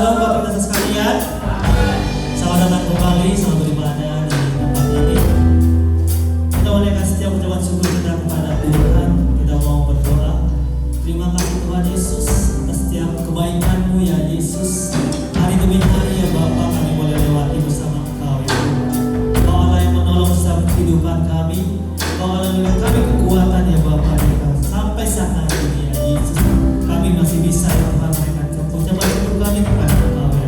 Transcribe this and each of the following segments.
Shalom Bapak Ibu sekalian. Selamat datang kembali, selamat beribadah di tempat ini. Kita menaikkan setiap ucapan syukur kita kepada Tuhan. Kita mau berdoa. Terima kasih Tuhan Yesus atas setiap kebaikan-Mu ya Yesus. Hari demi hari ya Bapa kami boleh lewati bersama Engkau ya. Engkau Allah yang menolong setiap kehidupan kami. Engkau Allah yang kami kekuatan ya Bapa ya. Sampai saat ini ya Yesus kami masih bisa ya Tuhan menaikkan ucapan syukur kami kepada Engkau.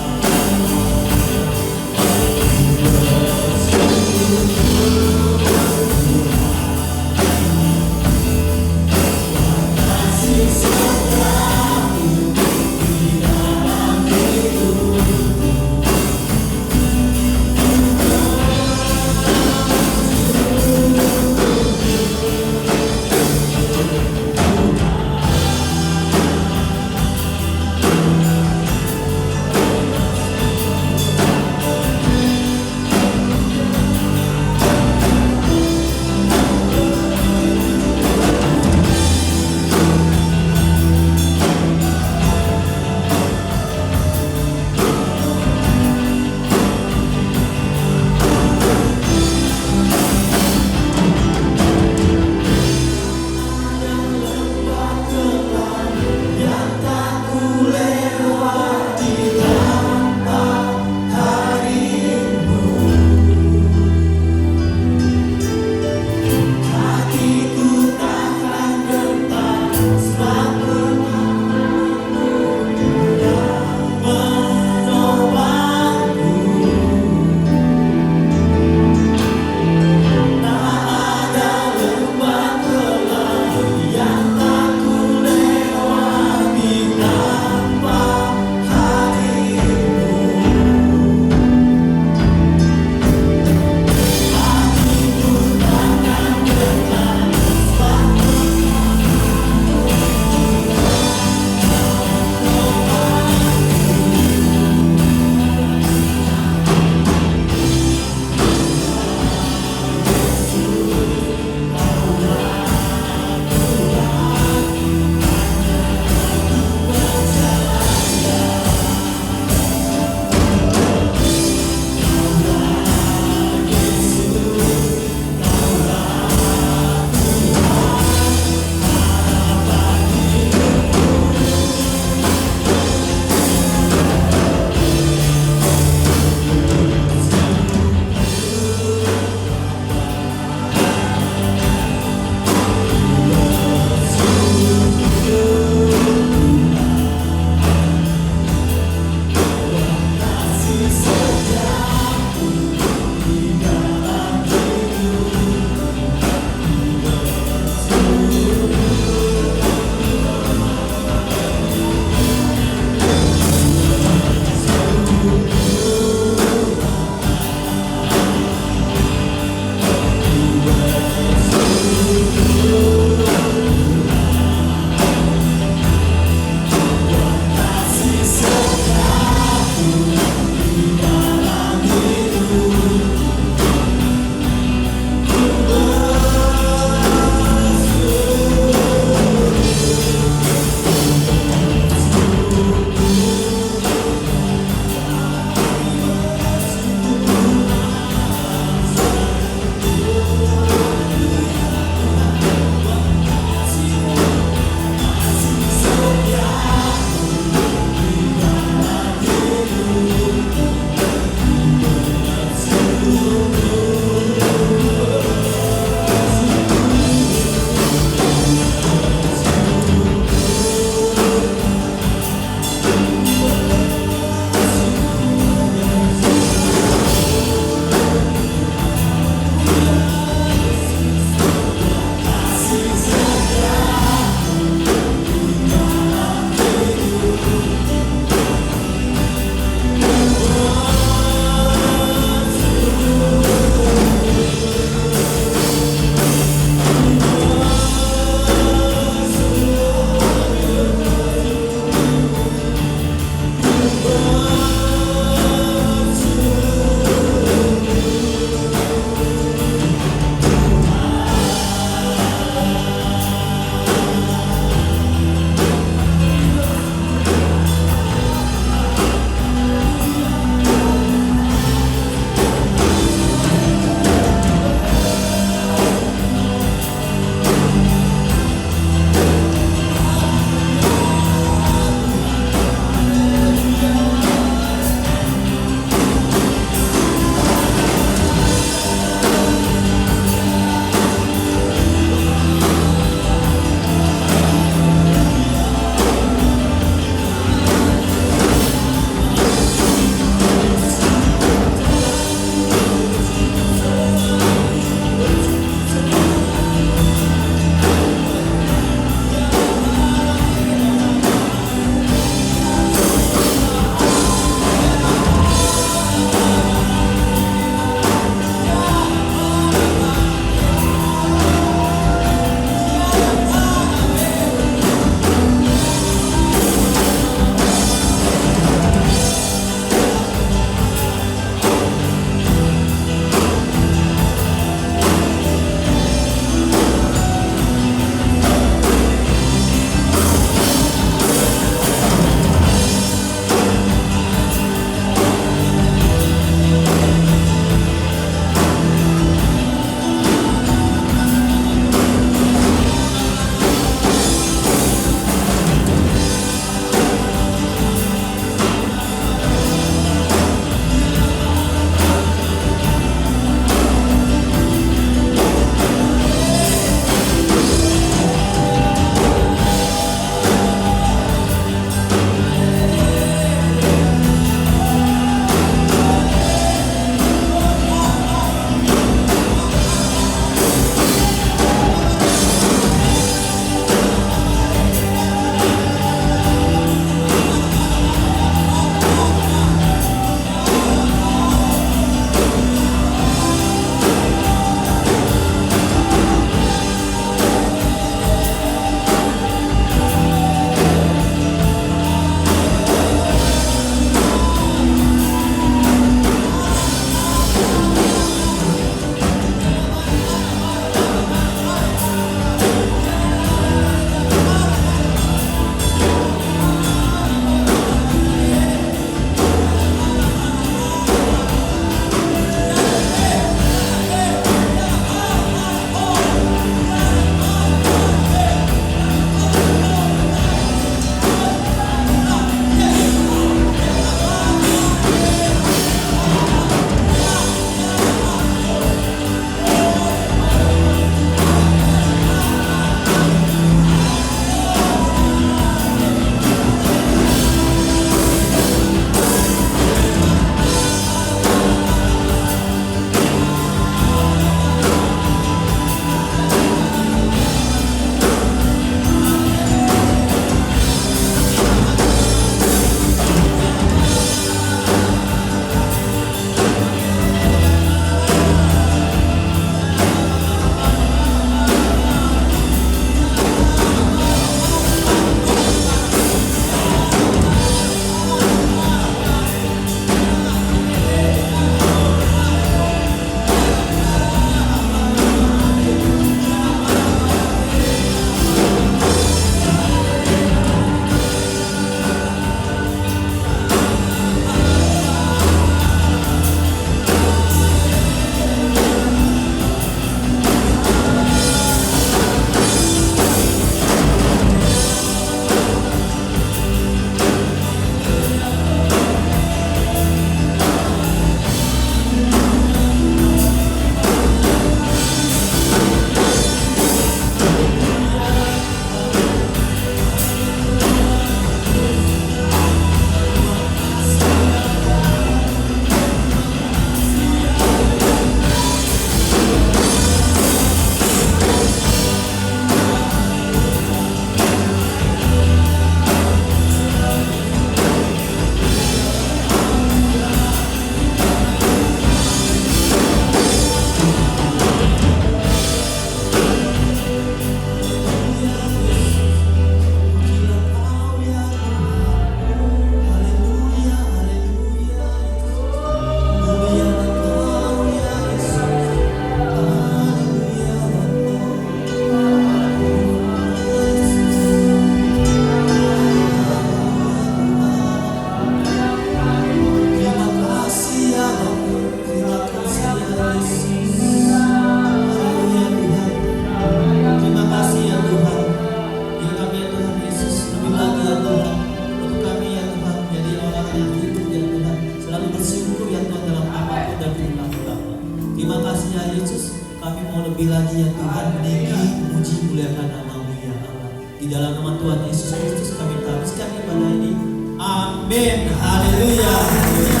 mau lebih lagi ya Tuhan meninggi, memuji, muliakan nama-Mu ya Allah. Di dalam nama Tuhan Yesus Kristus kami habiskan ibadah ini. Amin. Haleluya. Haleluya.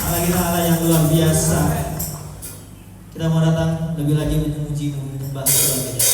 Allah kita Allah yang luar biasa. Kita mau datang lebih lagi memuji, menyembah Tuhan kita.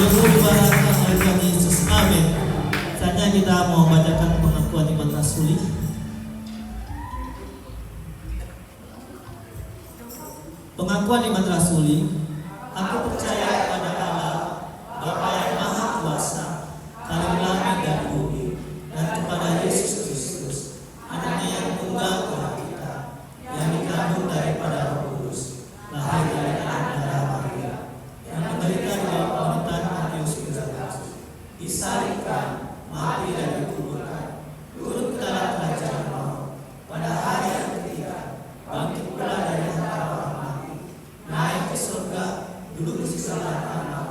Menunggu dibarakakan oleh Tuhan Yesus. Amin. Saatnya kita mau membacakan pengakuan iman rasuli. Pengakuan iman rasuli. Aku percaya kepada Allah, Bapa yang Maha Kuasa, Kalim langit dan bumi, dan kepada Yesus Kristus, Anaknya yang tunggal Tuhan kita, yang dikandung daripada Roh Kudus, lahir dari anak darah Maria, yang menderita di bawah pemerintahan Pontius Pilatus, disalibkan, mati dan dikuburkan, turun ke dalam kerajaan maut, pada hari yang ketiga, bangkit pula dari antara orang mati, naik ke surga, duduk di sebelah kanan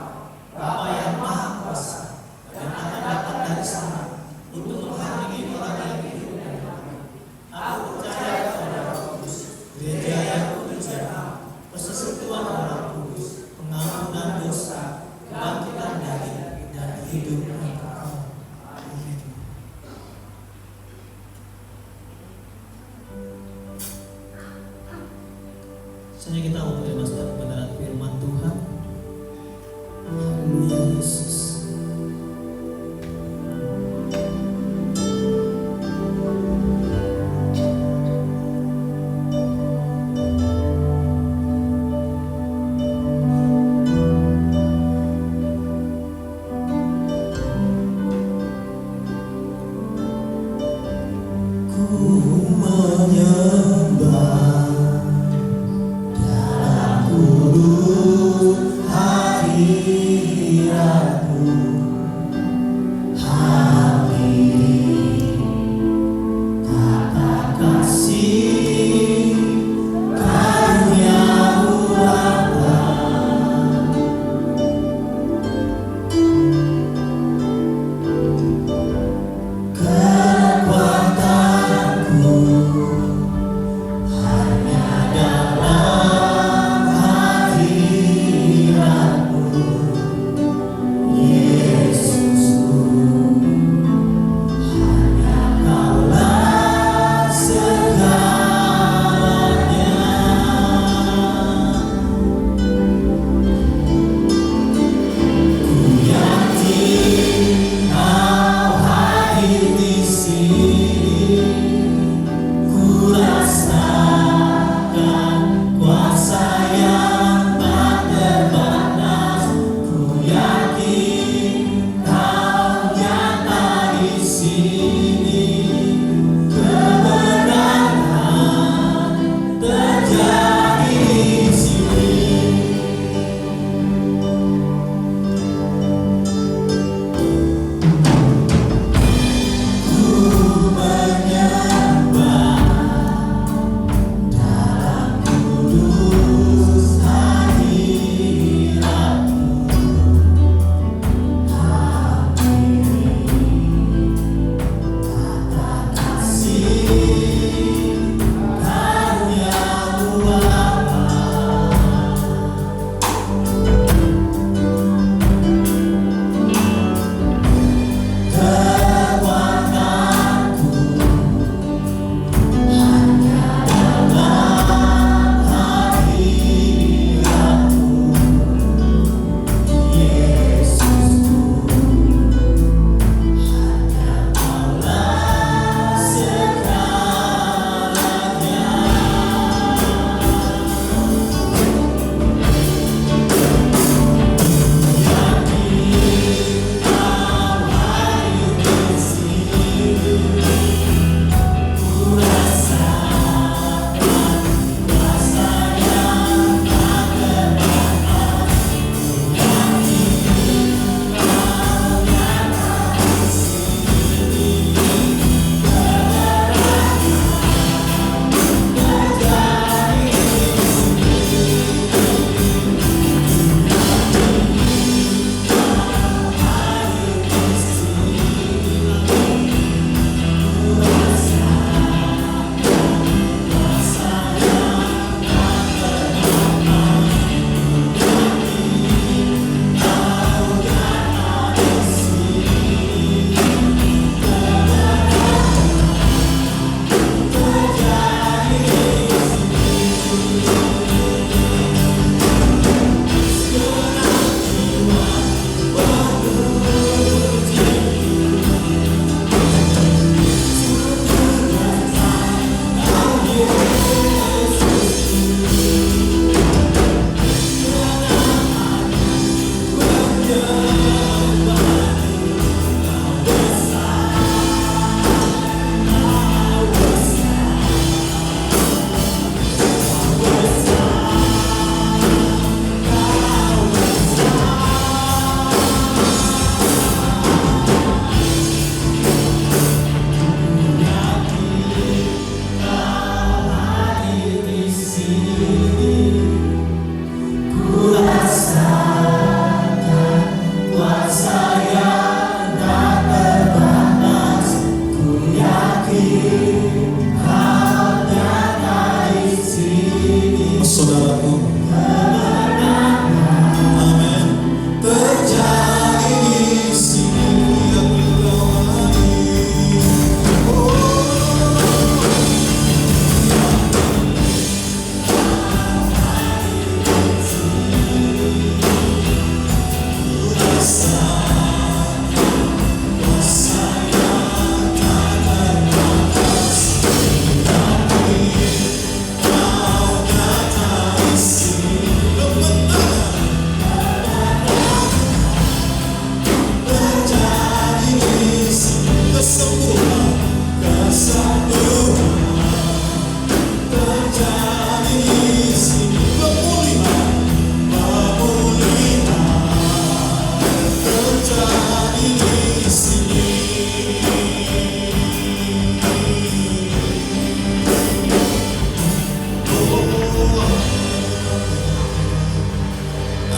Bapa yang Maha Kuasa, dan akan datang dari sana untuk menghakimi orang yang hidup dan mati. Aku percaya kepada Roh Kudus, gereja yang berjamaah, persekutuan orang kudus, pengampunan dosa, kebangkitan dari dan hidup yang kekal. Amin. Selanjutnya kita mulai masuk kebenaran firman Tuhan. Haleluya Yesus.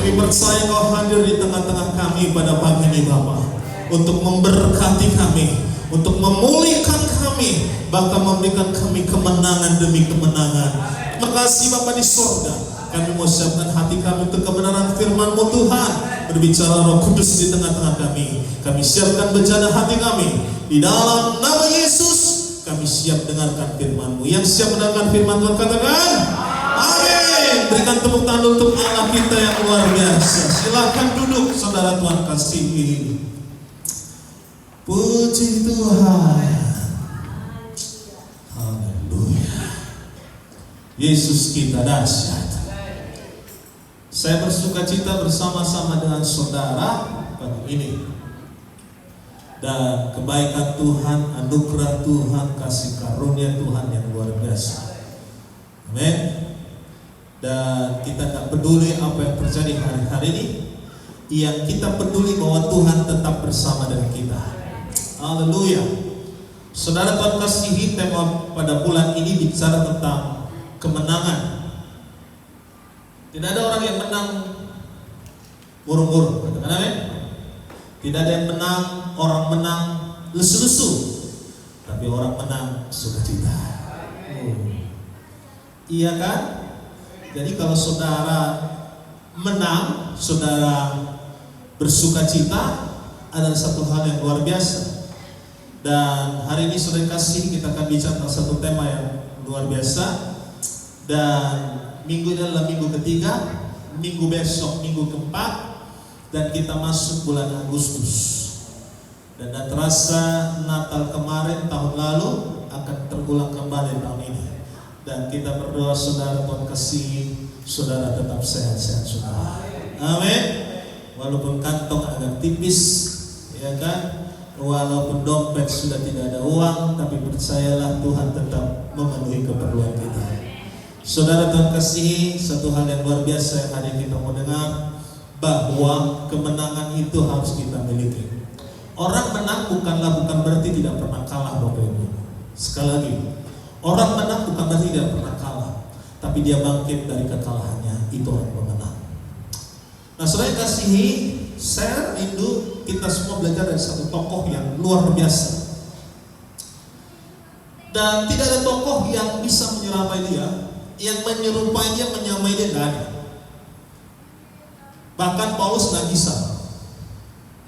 Kami percaya Kau hadir di tengah-tengah kami pada pagi ini Bapa, untuk memberkati kami, untuk memulihkan kami, bahkan memberikan kami kemenangan demi kemenangan. Terima kasih Bapa di surga. Kami mau siapkan hati kami untuk kebenaran firman-Mu Tuhan. Berbicara Roh Kudus di tengah-tengah kami. Kami siapkan bencana hati kami. Di dalam nama Yesus kami siap dengarkan firman-Mu. Yang siap mendengarkan firman Tuhan katakan amin. Berikan tepuk tangan untuk Allah kita yang luar biasa. Silakan duduk saudara Tuhan kasihi. Puji Tuhan. Haleluya. Yesus kita dahsyat. Saya bersuka cita bersama-sama dengan saudara pagi ini. Dan kebaikan Tuhan, anugerah Tuhan, kasih karunia Tuhan yang luar biasa. Amin. Dan kita tak peduli apa yang terjadi hari-hari ini. Yang kita peduli bahwa Tuhan tetap bersama dengan kita. Haleluya. Saudara Tuhan kasihi, tema pada bulan ini bicara tentang kemenangan. Tidak ada orang yang menang murung-murung, katakan amin. Tidak ada yang menang, orang menang lesu-lesu, tapi orang menang sukacita. Iya kan? Jadi kalau saudara menang, saudara bersukacita, adalah satu hal yang luar biasa. Dan hari ini saudara kasih, kita akan bicara tentang satu tema yang luar biasa. Dan minggu ini adalah minggu ketiga, minggu besok minggu keempat, dan kita masuk bulan Agustus. Dan terasa Natal kemarin tahun lalu akan terulang kembali tahun ini. Dan kita berdoa saudara Tuhan kasih saudara tetap sehat-sehat saudara. Amin. Walaupun kantong agak tipis, ya kan? Walaupun dompet sudah tidak ada uang, tapi percayalah Tuhan tetap memenuhi keperluan kita. Saudara Tuhan kasihi, satu hal yang luar biasa yang hari ini kita mau dengar, bahwa kemenangan itu harus kita miliki. Orang menang bukan berarti tidak pernah kalah, Bapak Ibu. Sekali lagi, orang menang bukan berarti tidak pernah kalah, tapi dia bangkit dari kekalahannya, itu orang pemenang. Nah saudara kasihi, saya rindu kita semua belajar dari satu tokoh yang luar biasa. Dan tidak ada tokoh yang bisa menyeramai dia, yang menyerupai dia, menyamai dia, tidak ada. Bahkan Paulus tidak bisa.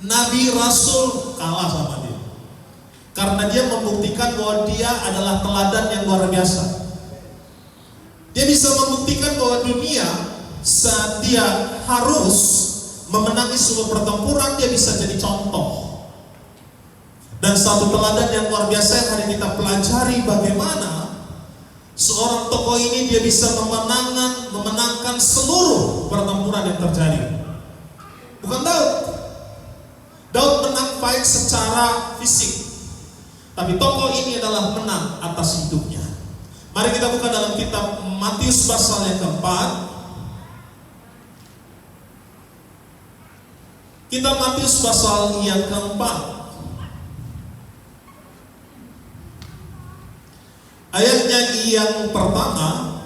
Nabi Rasul kalah sama dia, karena dia membuktikan bahwa dia adalah teladan yang luar biasa. Dia bisa membuktikan bahwa dunia saat dia harus memenangi sebuah pertempuran, dia bisa jadi contoh. Dan satu teladan yang luar biasa yang hari kita pelajari, bagaimana seorang tokoh ini dia bisa memenangkan seluruh pertempuran yang terjadi. Bukan Daud. Daud menang fight secara fisik, tapi tokoh ini adalah menang atas hidupnya. Mari kita buka dalam kitab Matius pasal yang keempat. Kitab Matius pasal yang keempat, ayatnya yang pertama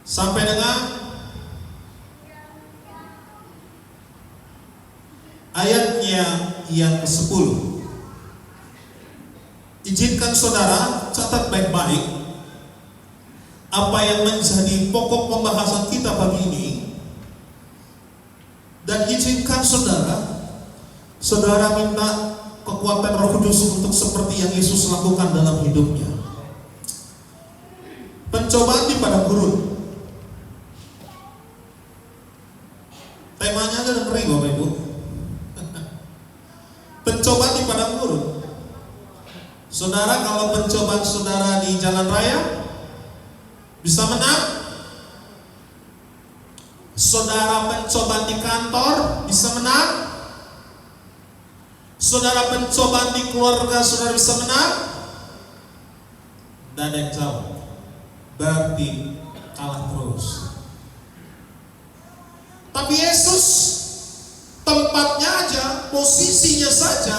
sampai dengan ayatnya yang ke-10. Izinkan saudara catat baik-baik apa yang menjadi pokok pembahasan kita pagi ini. Dan izinkan saudara minta kekuatan Roh Kudus untuk seperti yang Yesus lakukan dalam hidupnya. Pencobaan di padang gurun. Temanya aja ngeri Bapak Ibu. Pencobaan di padang gurun. Saudara, kalau pencobaan saudara di jalan raya bisa menang. Saudara pencobaan di kantor bisa menang. Saudara pencobaan di keluarga saudara bisa menang. Dan yang jauh, berarti kalah terus. Tapi Yesus tempatnya aja, posisinya saja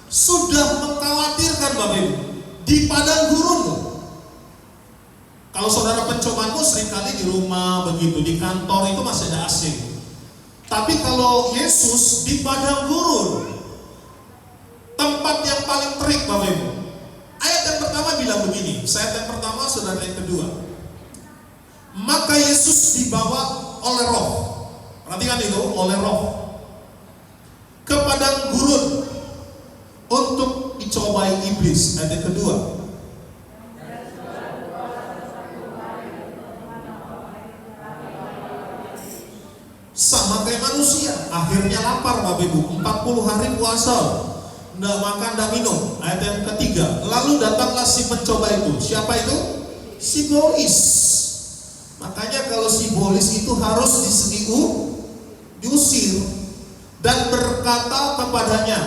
sudah mengkhawatirkan Bapak Ibu. Di padang gurun. Kalau saudara pencobaanmu seringkali di rumah begitu, di kantor itu masih ada AC. Tapi kalau Yesus di padang gurun, tempat yang paling terik Bapak Ibu. Ayat yang pertama bilang begini, ayat yang pertama, saudara yang kedua. Maka Yesus dibawa oleh Roh. Perhatikan itu, oleh Roh ke padang gurun untuk dicobai iblis. Ayat yang kedua. Sama kayak manusia, akhirnya lapar Bapak Ibu, 40 hari puasa, nggak makan, nggak minum. Ayat yang ketiga, lalu datanglah si pencoba itu. Siapa itu? Si Iblis. Makanya kalau si Iblis itu harus diusir dan berkata kepadanya,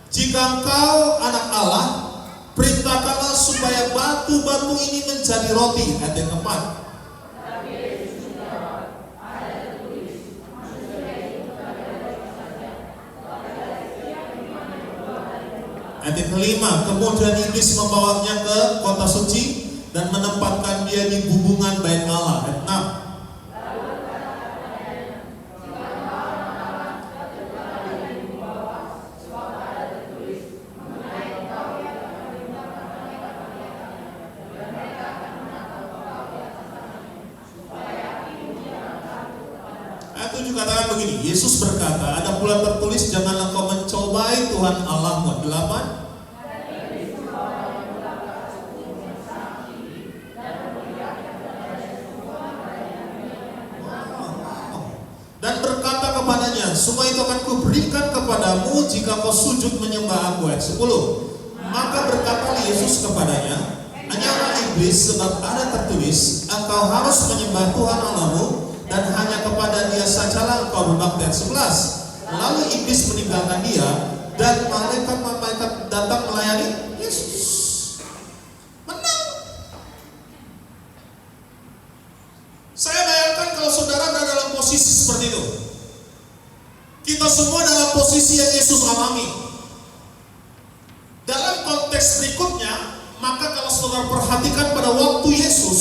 jika engkau anak Allah, perintahkanlah supaya batu-batu ini menjadi roti. Ayat yang keempat. Ayat yang kelima, kemudian iblis membawanya ke kota suci dan menempatkan dia di hubungan bait Allah. Ayat 6. Ayat 7 katakan begini, Yesus berkata, ada pula tertulis, janganlah kau mencobai Tuhan Allahmu. 8. Dan berkata kepadanya, semua itu akan kuberikan kepadamu jika kau sujud menyembah aku. Ayat 10. Maka berkata Yesus kepadanya, hanyalah iblis, sebab ada tertulis, engkau harus menyembah Tuhan Allahmu dan hanya kepada dia sajalah engkau berbakti. Ayat 11. Lalu iblis meninggalkan dia dan malaikat-malaikat datang melayani Yesus. Menang. Saya bayangkan kalau saudara berada dalam posisi seperti itu. Kita semua dalam posisi yang Yesus alami. Dalam konteks berikutnya, maka kalau saudara perhatikan pada waktu Yesus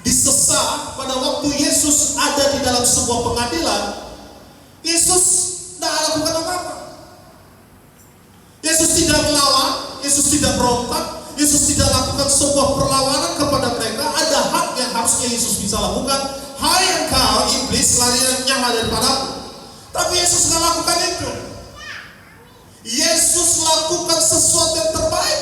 disesat, pada waktu Yesus ada di dalam sebuah pengadilan, Yesus tidak lakukan apa-apa. Yesus tidak melawan, Yesus tidak berontak, Yesus tidak lakukan sebuah perlawanan kepada mereka. Ada hak yang harusnya Yesus bisa lakukan. Hai engkau iblis, larinya daripada. Tapi Yesus tidak lakukan itu. Yesus lakukan sesuatu yang terbaik.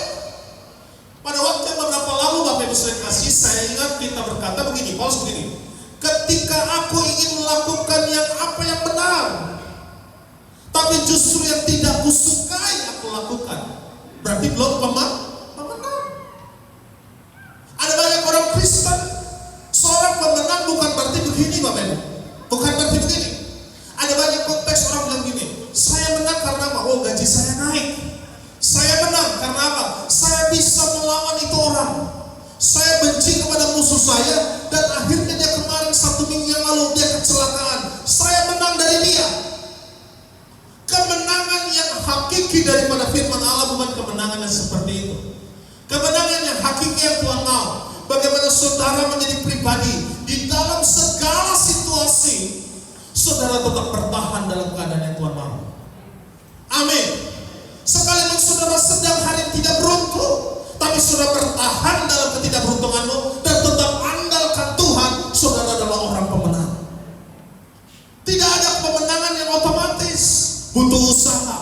Pada waktu yang beberapa lalu Bapak Ibu sekalian kasih, saya ingat kita berkata begini, Paulus begini, ketika aku ingin melakukan apa yang benar, tapi justru yang tidak kusukai aku lakukan, berarti belum pemenang. Ada banyak orang Kristen, seorang pemenang bukan berarti begini Bapak Ibu, bukan berarti begini. Ada banyak konteks orang bilang gini, saya menang karena apa? Oh, gaji saya naik. Saya menang karena apa? Saya bisa melawan itu orang. Saya benci kepada musuh saya dan akhirnya dia kemarin 1 minggu yang lalu dia kecelakaan. Saya menang dari dia. Kemenangan yang hakiki daripada firman Allah bukan kemenangan yang seperti itu. Kemenangan yang hakiki yang Tuhan mau, bagaimana saudara menjadi pribadi di dalam segala situasi, saudara tetap bertahan dalam keadaan yang Tuhan mau. Amin. Sekalipun saudara sedang hari tidak beruntung, tapi saudara bertahan dalam ketidakberuntunganmu dan tetap andalkan Tuhan, saudara adalah orang pemenang. Tidak ada pemenangan yang otomatis, butuh usaha,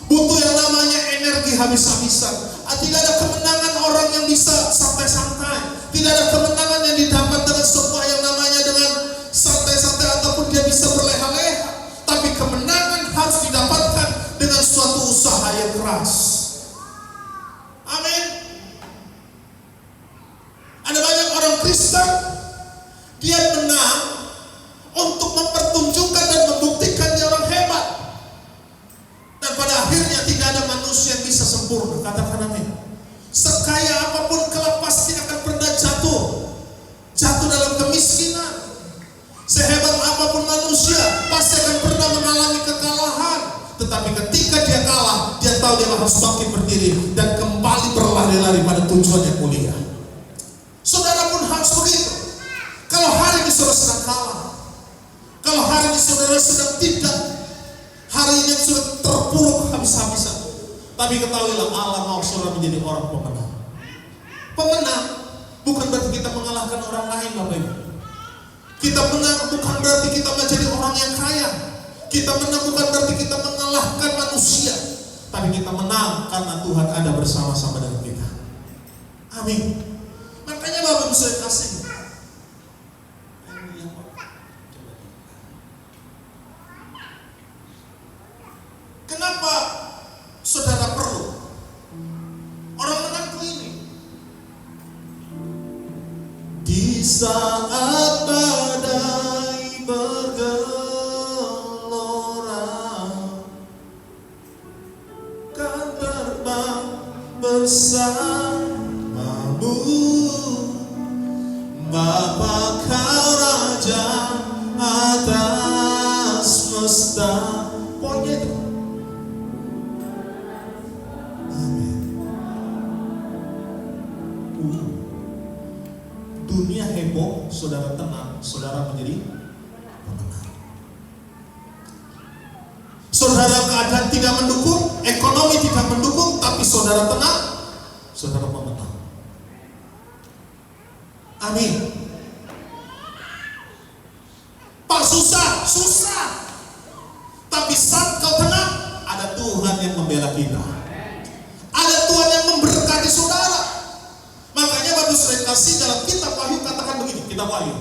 butuh yang namanya energi habis-habisan. Tidak ada kemenangan orang yang bisa santai-santai. Tidak ada kemenangan yang didapat dengan sebuah yang namanya dengan santai-santai ataupun dia bisa berleha-leha. Tapi kemenangan harus didapatkan dengan suatu usaha yang keras. Amin. Ada banyak orang Kristen, dia menang untuk mempertunjukkan dan membuktikan dia orang hebat. Dan pada akhirnya tidak ada manusia yang bisa sempurna. Katakan amin. Sekaya apapun kelak pasti akan pernah jatuh dalam kemiskinan. Sehebat apapun manusia pasti akan pernah mengalami kekalahan. Tetapi ketika dia kalah, dia tahu dia harus bangkit berdiri dan kembali berlari-lari pada tujuan yang mulia. Saudara pun saudara sedang tidak, hari ini sudah terpuruk habis-habisan. Tapi ketahuilah Allah mau saudara menjadi orang pemenang. Pemenang bukan berarti kita mengalahkan orang lain, Bapak Ibu. Kita menang bukan berarti kita menjadi orang yang kaya. Kita menang bukan berarti kita mengalahkan manusia. Tapi kita menang karena Tuhan ada bersama-sama dengan kita. Amin. Makanya Bapak Ibu saya kasih. Kenapa saudara perlu orang menangku ini? Di saat badai bergelora, kan terbang bersamamu, Bapa kau Raja atas semesta. Poinnya itu. Dunia heboh, saudara tenang, saudara menjadi pemenang. Saudara keadaan tidak mendukung, ekonomi tidak mendukung, tapi saudara tenang, saudara pemenang. Amin. Pak susah, tapi saat kau tenang, ada Tuhan yang membela kita. Ada Tuhan yang memberkati saudara. Makanya Bapak sering kasih dalam kitab Wahyu katakan begini, kitab Wahyu.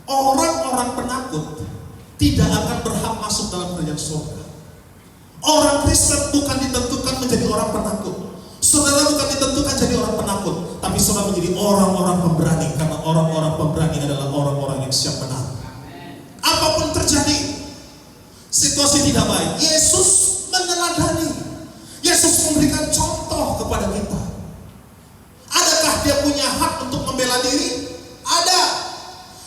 Orang-orang penakut tidak akan berhak masuk dalam kerajaan surga. Orang Kristen bukan ditentukan menjadi orang penakut. Saudara bukan ditentukan jadi orang penakut, tapi saudara menjadi orang-orang pemberani, karena orang-orang pemberani adalah orang-orang yang siap menang. Apapun terjadi, situasi tidak baik, Yesus meneladani. Yesus memberikan contoh kepada kita. Adakah dia punya hak untuk membela diri? Ada.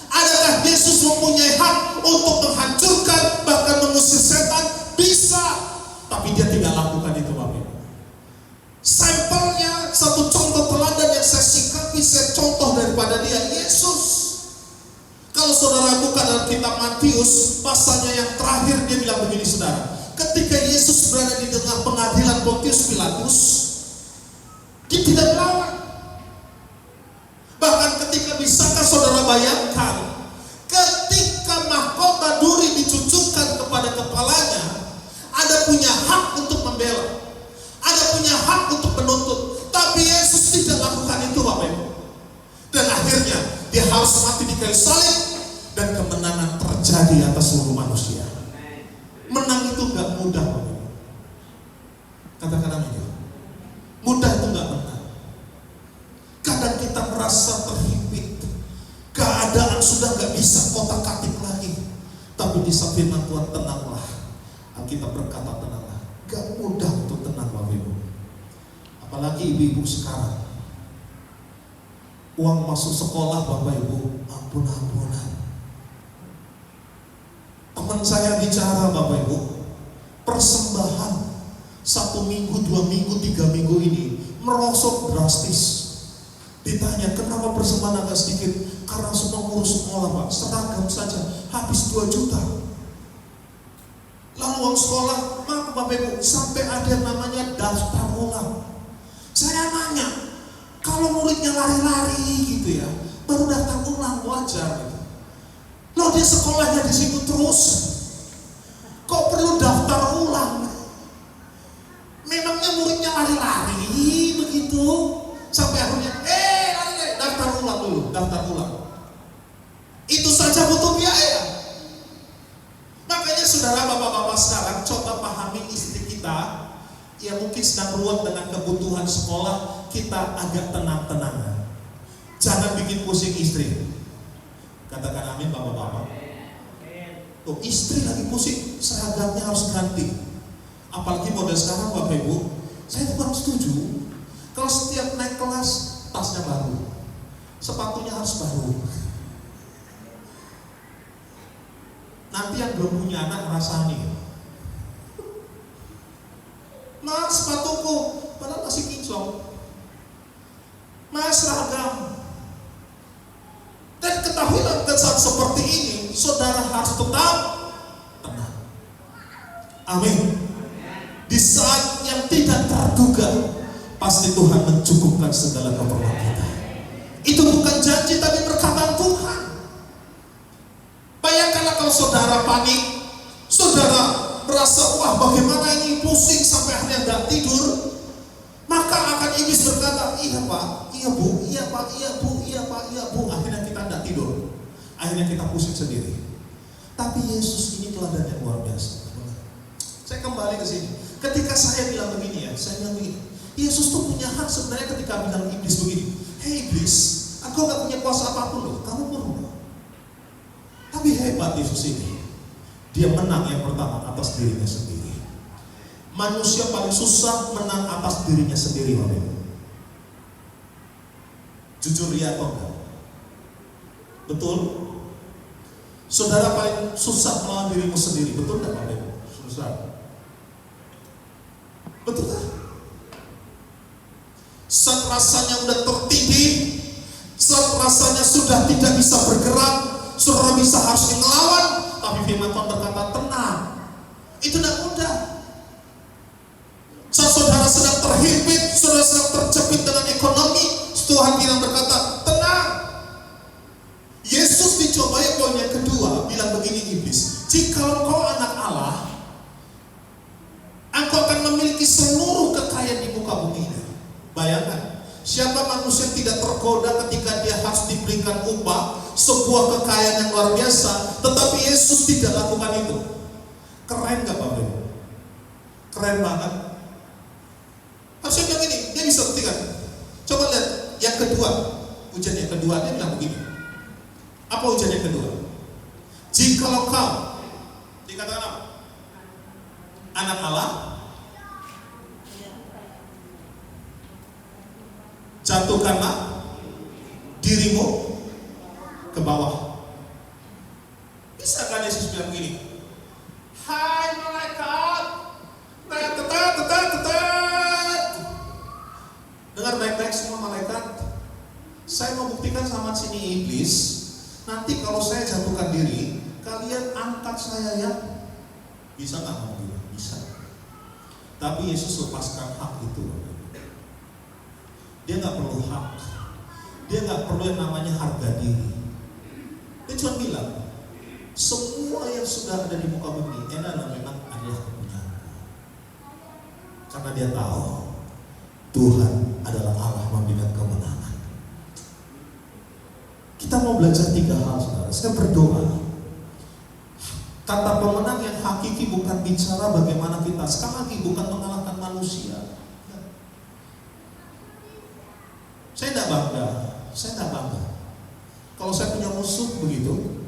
Adakah Yesus mempunyai hak untuk menghancurkan bahkan mengusir setan? Bisa. Tapi dia tidak lakukan itu, Bapak. Sampelnya satu contoh teladan yang saya sikapi, saya contoh daripada dia, Yesus. Kalau saudara buka dalam kitab Matius pasalnya yang terakhir, dia bilang begini, saudara. Ketika Yesus berada di tengah pengadilan Pontius Pilatus, dia tidak melawan. Bahkan ketika bisakah saudara bayangkan, ketika mahkota duri dicucukkan kepada kepalanya, ada punya hak untuk membela, ada punya hak untuk menuntut, tapi Yesus tidak lakukan itu, Bapak Ibu. Dan akhirnya dia harus mati di kayu salib, dan kemenangan terjadi atas seluruh manusia. Menang itu gak mudah, Bapak Ibu. Katakan amin. Mudah itu gak benar. Kadang kita merasa terhimpit, keadaan sudah gak bisa kotak-katik lagi. Tapi di firman Tuhan, tenanglah. Alkitab berkata tenanglah. Gak mudah untuk tenang, Bapak Ibu. Apalagi ibu-ibu sekarang. Uang masuk sekolah, Bapak Ibu, ampun-ampunan. Teman saya bicara, Bapak Ibu, persembahan 1 minggu, 2 minggu, 3 minggu ini merosot drastis. Ditanya, kenapa persembahan agak sedikit? Karena semua ngurus sekolah, Pak. Seragam saja habis 2 juta. Lalu uang sekolah, maaf Bapak Ibu, sampai ada yang namanya daftar ulang. Saya nanya, kalau muridnya lari-lari gitu ya, baru daftar ulang, wajar gitu. Loh, dia sekolahnya di situ terus, kok perlu daftar ulang? Memangnya muridnya lari-lari begitu? Sampai akhirnya, daftar ulang dulu, daftar ulang. Itu saja butuh biaya. Makanya saudara, bapak-bapak sekarang, coba pahami istri kita yang mungkin sedang ruwet dengan kebutuhan sekolah, kita agak tenang-tenangan. Jangan bikin pusing istri. Katakan amin, bapak-bapak. Tuh, istri lagi pusing, seragamnya harus ganti. Apalagi model sekarang, Bapak Ibu, saya kurang setuju. Kalau setiap naik kelas, tasnya baru, sepatunya harus baru. Nanti yang belum punya anak ngerasani, Mas, sepatuku, padahal masih kinclong. Mas, seragam. Dan ketahuilah, dan saat seperti ini, saudara harus tetap Amin. Di saat yang tidak terduga, pasti Tuhan mencukupkan segala keperluan kita. Itu bukan janji tapi perkataan Tuhan. Bayangkanlah kalau saudara panik, saudara merasa, wah bagaimana ini, pusing sampai akhirnya tidak tidur, maka akan iblis berkata, iya pak, iya bu, iya pak, iya bu, iya pak, iya bu. Akhirnya kita tidak tidur, akhirnya kita pusing sendiri. Tapi Yesus ini teladan yang luar biasa. Saya kembali ke sini. Ketika saya bilang begini ya, saya bilang begini, Yesus tuh punya hak sebenarnya ketika bilang iblis begini, hei iblis, aku gak punya kuasa apapun loh, kamu pun loh. Tapi hebat Yesus ini, dia menang yang pertama atas dirinya sendiri. Manusia paling susah menang atas dirinya sendiri, Bapak Ibu. Jujur ya atau enggak? Betul? Saudara paling susah melawan dirimu sendiri, betul enggak Bapak Ibu? Susah. Betul kan? Saat rasanya udah tertindih, saat rasanya sudah tidak bisa bergerak, saudara bisa harus melawan, tapi firman Tuhan berkata tenang. Itu tidak mudah. Saat saudara sedang terhimpit, saudara sedang terjepit dengan ekonomi, Tuhan bilang berkata tenang. Yesus dicobai poin yang kedua, bilang begini iblis, jika engkau anak Allah, engkau akan memiliki seluruh kekayaan di muka bumi ini. Bayangkan, siapa manusia yang tidak tergoda ketika dia harus diberikan upah, sebuah kekayaan yang luar biasa, tetapi Yesus tidak lakukan itu. Keren gak Bapak Ibu? Keren banget. Harusnya bilang gini, dia bisa buktikan. Coba lihat yang kedua, ujian yang kedua, dia bilang begini. Apa ujian yang kedua? Jikalau kau, dikatakan apa? Anak Allah, jatuhkanlah dirimu ke bawah. Bisa kan Yesus bilang begini? Hai malaikat, tetet. Dengar baik-baik semua malaikat. Saya mau buktikan sama sini iblis. Nanti kalau saya jatuhkan diri, kalian angkat saya ya. Bisa nggak mau gitu? Bisa. Tapi Yesus lepaskan hak itu. Dia nggak perlu hak. Dia nggak perlu yang namanya harga diri. Dia cuma bilang, semua yang sudah ada di muka bumi ini memang adalah kepunyaanku. Karena dia tahu Tuhan adalah Allah memberikan kemenangan. Kita mau belajar 3 hal, saudara. Saya berdoa. Kata pemenang yang hakiki bukan bicara bagaimana kita, sekali lagi bukan mengalahkan manusia. Saya tidak bangga. Kalau saya punya musuh begitu,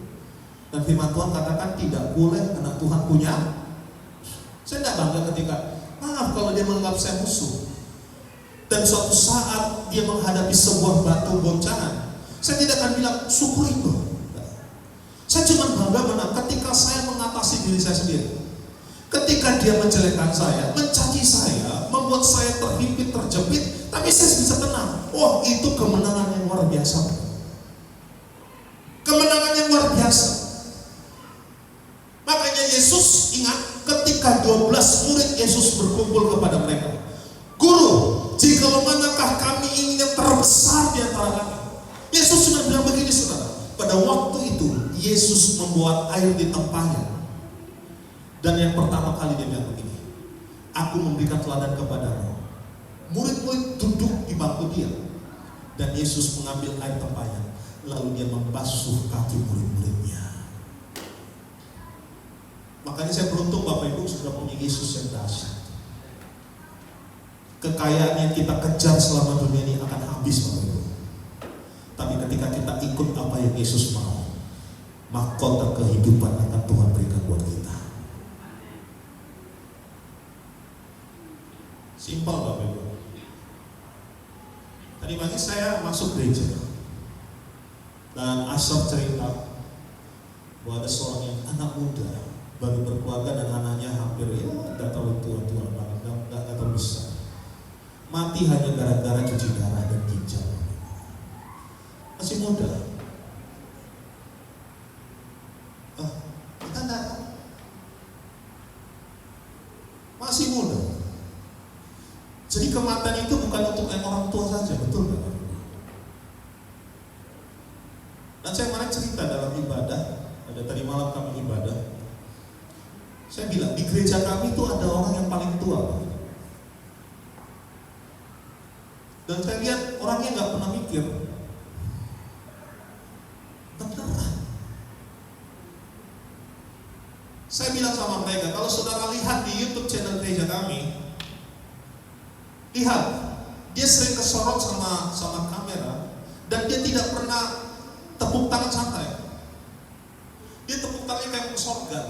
dan firman Tuhan katakan tidak boleh anak Tuhan punya. Saya tidak bangga ketika, maaf kalau dia menganggap saya musuh. Dan suatu saat dia menghadapi sebuah batu goncangan, saya tidak akan bilang syukur itu. Saya cuma bangga menang ketika saya mengatasi diri saya sendiri. Ketika dia menjelekkan saya, mencaci saya, membuat saya terhimpit, terjepit, tapi saya bisa tenang. Oh, itu kemenangan yang luar biasa. Kemenangan yang luar biasa. Makanya Yesus ingat ketika 12 murid Yesus berkumpul kepada mereka. Guru, jikalau manakah kami ingin yang terbesar di antara kami? Yesus sudah bilang begini saudara. Pada waktu itu Yesus membuat air di tempatnya. Dan yang pertama kali dia bilang begini, aku memberikan teladan kepadamu. Murid-murid duduk di bangku dia, dan Yesus mengambil air tempatnya, lalu dia membasuh kaki murid-muridnya. Makanya saya beruntung Bapak Ibu sudah punya Yesus yang dahsyat. Kekayaan yang kita kejar selama dunia ini akan habis Bapak Ibu. Tapi ketika kita ikut apa yang Yesus mau, mahkota kehidupan akan Tuhan berikan buat kita. Simpel Bapak Ibu. Tadi pagi saya masuk gereja dan Asap cerita bahwa ada seorang yang anak muda baru berkeluarga dan anaknya hampir tidak terlalu tua banget, tidak terlalu besar, mati hanya gara-gara cuci darah dan ginjal. Masih muda. Kita enggak tahu. masih muda. Jadi kematian itu bukan untuk yang orang tua saja, betul nggak? Dan saya kemarin cerita dalam ibadah, ada tadi malam kami ibadah. Saya bilang di gereja kami itu ada orang yang paling tua. Dan saya lihat orangnya nggak pernah mikir. Beneran. Saya bilang sama mereka, kalau saudara lihat di YouTube channel gereja kami, lihat, dia sering kesorot sama kamera, dan dia tidak pernah tepuk tangan santai. Dia tepuk tangannya kayak ke sorga.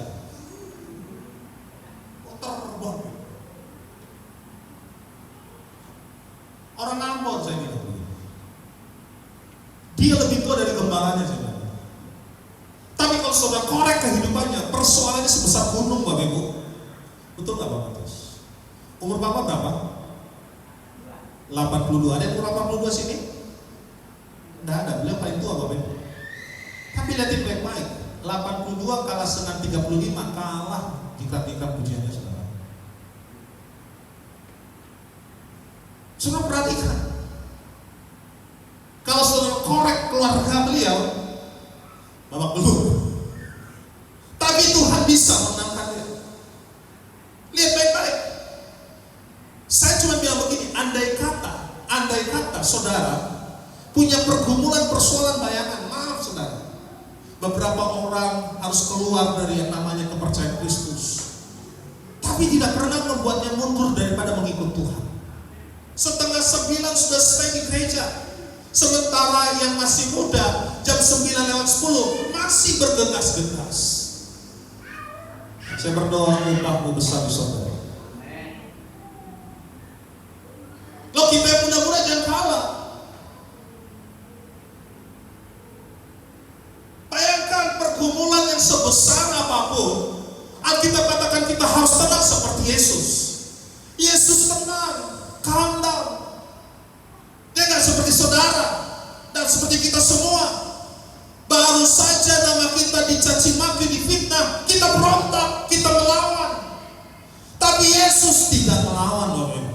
Terbang. Orang Ambon saya bilang begitu. Dia lebih tua dari gembalanya saya bilang. Tapi kalau saudara korek kehidupannya, persoalannya sebesar gunung Bapak Ibu. Betul nggak Pak Matus? Umur Bapak berapa? 82. Ada yang umur 82 sini? Nggak ada, beliau paling tua Bapak Ibu. Tapi lihatin baik-baik, 82 kalah dengan 35, kalah dikrat-dikrat pujiannya saudara. Saudara perhatikan, kalau saudara korek keluarga beliau, babak belur. Tapi Tuhan bisa menangkan dia. Lihat baik-baik. Saya cuma bilang begini, andai kata saudara punya pergumulan persoalan bayangan, maaf saudara, beberapa orang harus keluar dari yang namanya kepercayaan Kristus, tapi tidak pernah membuatnya mundur daripada mengikut Tuhan. 8:30 sudah stay di gereja, sementara yang masih muda jam 9:10 masih bergegas-gegas. Saya berdoa upahmu besar di saudara. Loh, kita yang muda-muda jangan kalah. Bayangkan pergumulan yang sebesar apapun, Alkitab katakan kita harus tenang seperti Yesus. Yesus tenang, calm down. Dia nggak seperti saudara dan seperti kita semua. Baru saja nama kita dicaci maki, difitnah, kita berontak, kita melawan. Tapi Yesus tidak melawan, Bapak.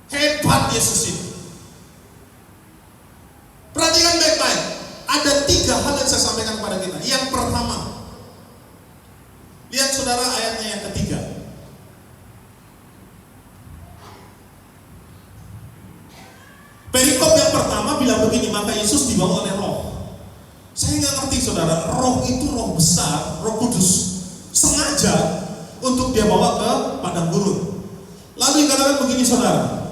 Hebat Yesus ini. Perhatikan baik-baik. Ada 3 hal yang saya sampaikan kepada kita. Yang pertama, lihat saudara ayatnya yang ketiga. Perikop yang pertama bilang begini, maka Yesus dibawa oleh Roh. Saya nggak ngerti saudara, Roh itu Roh besar, Roh Kudus, sengaja untuk dia bawa ke padang gurun. Lalu dikatakan begini saudara,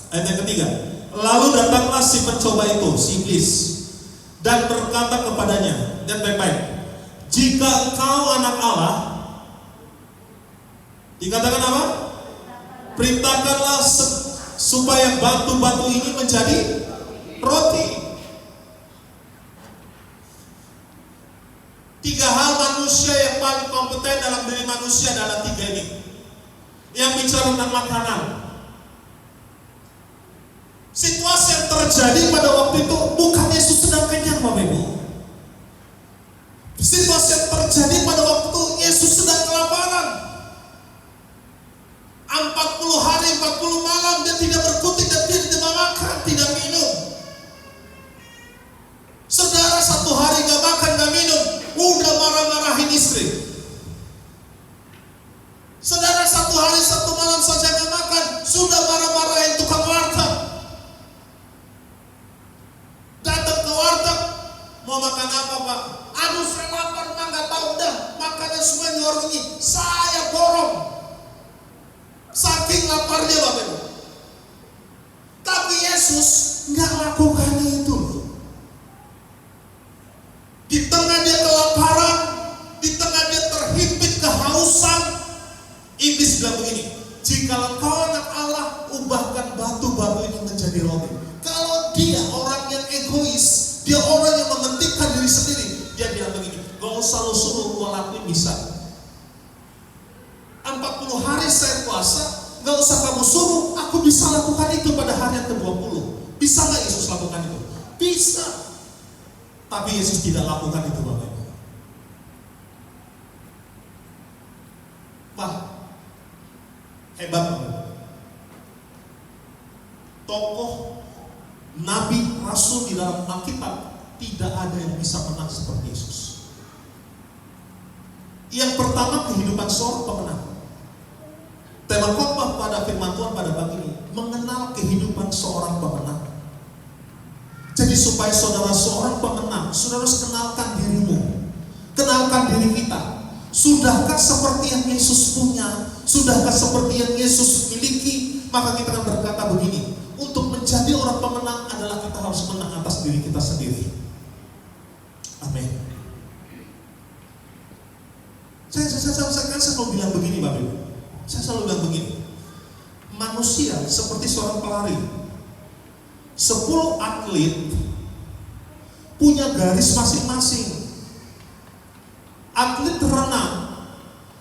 ayat yang ketiga. Lalu datanglah si pencoba itu, si iblis, dan berkata kepadanya, dan baik-baik, jika engkau anak Allah, dikatakan apa? Perintahkanlah supaya batu-batu ini menjadi roti. 3 hal manusia yang paling kompeten dalam diri manusia adalah 3 ini. Yang bicara tentang makanan. Situasi yang terjadi pada waktu itu bukan Yesus sedang kenyang, Bapak Ibu. Situasi yang terjadi pada waktu itu Yesus sedang kelaparan. 40 hari, 40 malam dia tidak berkutik dan tidak makan, tidak minum. Saudara 1 hari gak makan, gak minum, udah marah-marahin istri. Saudara 1 hari, 1 malam saja gak makan, sudah marah-marahin tukang warteg. Datang ke warteg, mau makan apa Pak? Aduh saya lapar Pak, gak tahu dah, makanan semua di warung ini saya borong. Saking laparnya Bapak Ibu. Tapi Yesus nggak lakukan itu. Di tengah dia kelaparan, di tengah dia terhimpit kehausan, iblis bilang begini, jika engkau anak Allah, ubahkan batu-batu ini menjadi roti. Kalau dia orang yang egois, dia orang yang mementingkan diri sendiri, dia bilang begini, gak usah lo suruh gua lakuin, bisa. 40 hari saya puasa, gak usah kamu suruh, aku bisa lakukan itu pada hari yang ke-20. Bisa gak Yesus lakukan itu? Bisa. Tapi Yesus tidak lakukan itu Bapak Ibu. Pak, Hebat banget. Tokoh Nabi, Rasul di dalam Alkitab tidak ada yang bisa menang seperti Yesus. Yang pertama, kehidupan seorang pemenang. Tema khotbah pada firman Tuhan pada pagi ini, mengenal kehidupan seorang pemenang. Jadi supaya saudara seorang pemenang, saudara harus kenalkan dirimu, kenalkan diri kita. Sudahkah seperti yang Yesus punya? Sudahkah seperti yang Yesus miliki? Maka kita akan berkata begini, untuk menjadi orang pemenang adalah kita harus menang atas diri kita sendiri. Amin. Saya selalu bilang begini, Bapak Ibu. Saya selalu bilang begini, manusia seperti seorang pelari. 10 atlet punya garis masing-masing. Atlet renang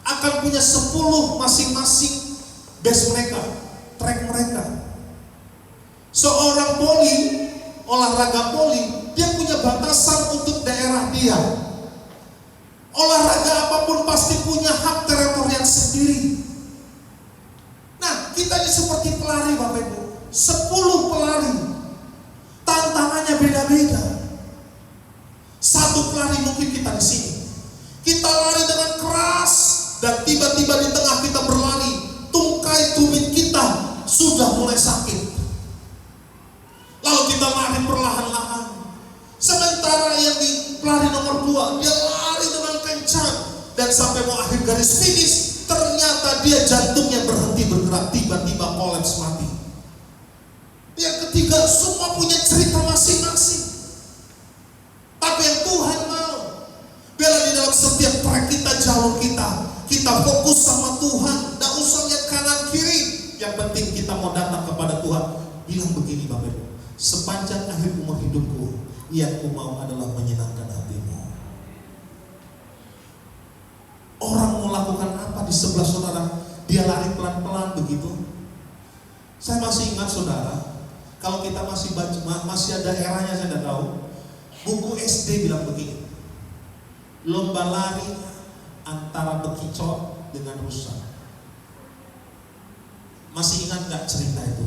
akan punya 10 masing-masing base mereka, track mereka. Seorang poli, olahraga poli, dia punya batasan untuk daerah dia. Olahraga apapun pasti punya hak teritorial sendiri. Nah, kita ini seperti pelari, Bapak Ibu. 10 pelari, tantangannya beda-beda. Satu pelari mungkin kita di sini, kita lari dengan keras, dan tiba-tiba di tengah kita berlari, tungkai tumit kita sudah mulai sakit. Lalu kita lari perlahan-lahan. Sementara yang di pelari nomor 2, dia lari dengan kencang, dan sampai mau akhir garis finish, ternyata dia jantungnya berhenti bergerak, tiba-tiba kolaps mati. Yang ketiga, semua punya cerita masing-masing. Tapi yang Tuhan mau, biarlah di dalam setiap trek kita, jalur kita fokus sama Tuhan. Tidak usah lihat kanan kiri. Yang penting kita mau datang kepada Tuhan. Bilang begini, Bapak Ibu, sepanjang akhir umur hidupku, yang ku mau adalah menyenangkan hatimu. Orang mau lakukan apa di sebelah saudara? Dia lari pelan-pelan begitu. Saya masih ingat saudara, kalau kita masih baca, masih ada eranya saya tidak tahu. Buku SD bilang begini, lomba lari antara bekicot dengan rusa. Masih ingat nggak cerita itu?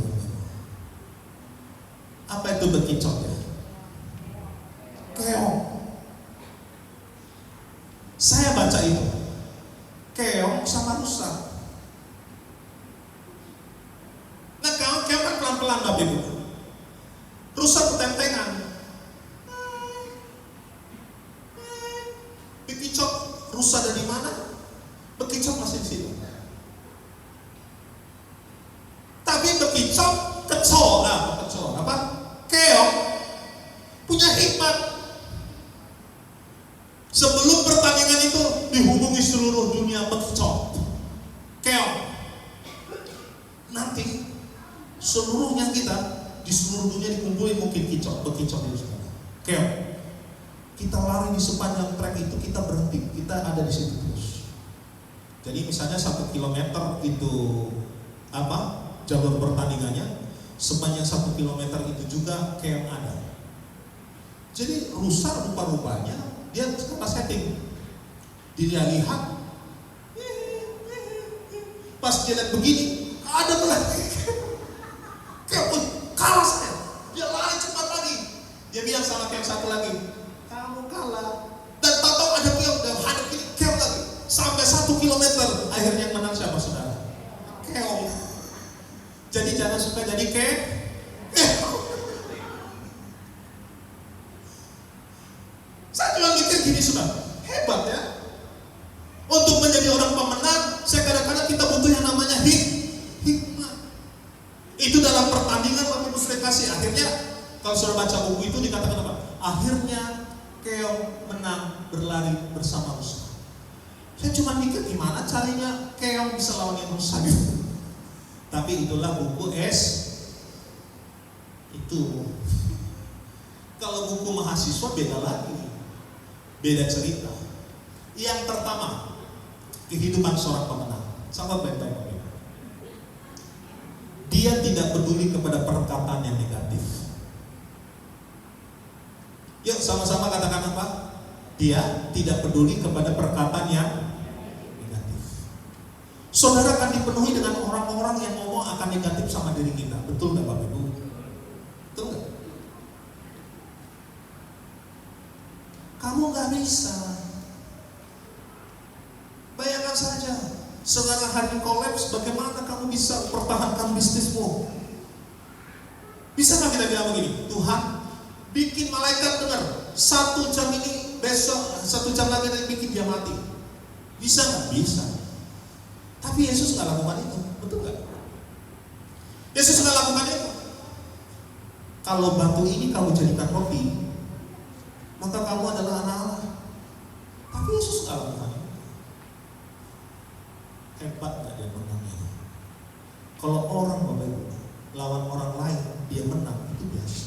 Apa itu bekicot ya? Keong. Saya baca itu, keong sama rusa. Nah, keong kan pelan-pelan, Bapak Ibu. Rusa ketentengan. Bekicot, rusa dari mana? Bekicot masih di situ. Tapi bekicot kecol, apa? Keong punya hikmat. Sebelum pertandingan itu dihubungi seluruh dunia bekicot. Keong. Nanti seluruhnya kita di seluruh dunia dikumpulin mungkin bekicot itu sekarang. Keong. Kita lari di sepanjang trek itu, kita berhenti, kita ada di situ terus. Jadi misalnya 1 kilometer itu apa? Jalur pertandingannya, sepanjang 1 kilometer itu juga keong ada. Jadi rusa rupa-rupanya dia suka setting. Dia lihat, pas dia lihat begini, ada lagi. Kalah saya. Dia lari cepat lagi. Dia bilang sama keong satu lagi, kamu kalah. Dan tahu ada keong dan hadap gini, keong lagi. Sampai 1 kilometer, akhirnya yang menang siapa saudara? Keong. Jadi jangan suka jadi Saya cuma mikir gini, saudara, hebat ya. Untuk menjadi orang pemenang, saya kadang-kadang kita butuh yang namanya hikmat. Itu dalam pertandingan waktu kasih. Akhirnya kalau sudah baca buku itu dikatakan apa? Akhirnya keong menang berlari bersama rusa. Saya cuma mikir gimana caranya keong bisa lawan rusa gitu. Tapi itulah buku itu. Kalau buku mahasiswa beda lagi, beda cerita. Yang pertama, kehidupan seorang pemenang. Sahabat baik-baik. Dia tidak peduli kepada perkataan yang negatif. Yuk sama-sama katakan apa? Dia tidak peduli kepada perkataan yang negatif. Saudara akan dipenuhi dengan orang-orang yang ngomong akan negatif sama diri kita. Betul nggak Bapak Ibu? Betul nggak? Kamu nggak bisa. Bayangkan saja, saudara hari kolaps, bagaimana kamu bisa pertahankan bisnismu? Bisa nggak kita bilang begini, Tuhan, bikin malaikat dengar 1 jam ini, besok 1 jam lagi nanti bikin dia mati. Bisa nggak? Bisa. Tapi Yesus nggak lakukan itu, betul nggak? Yesus nggak lakukan itu. Kalau batu ini kamu jadikan roti, maka kamu adalah anak Allah. Tapi Yesus nggak lakukan itu. Hebat nggak dia menangnya? Kalau orang Bapak Ibu lawan orang lain dia menang, itu biasa.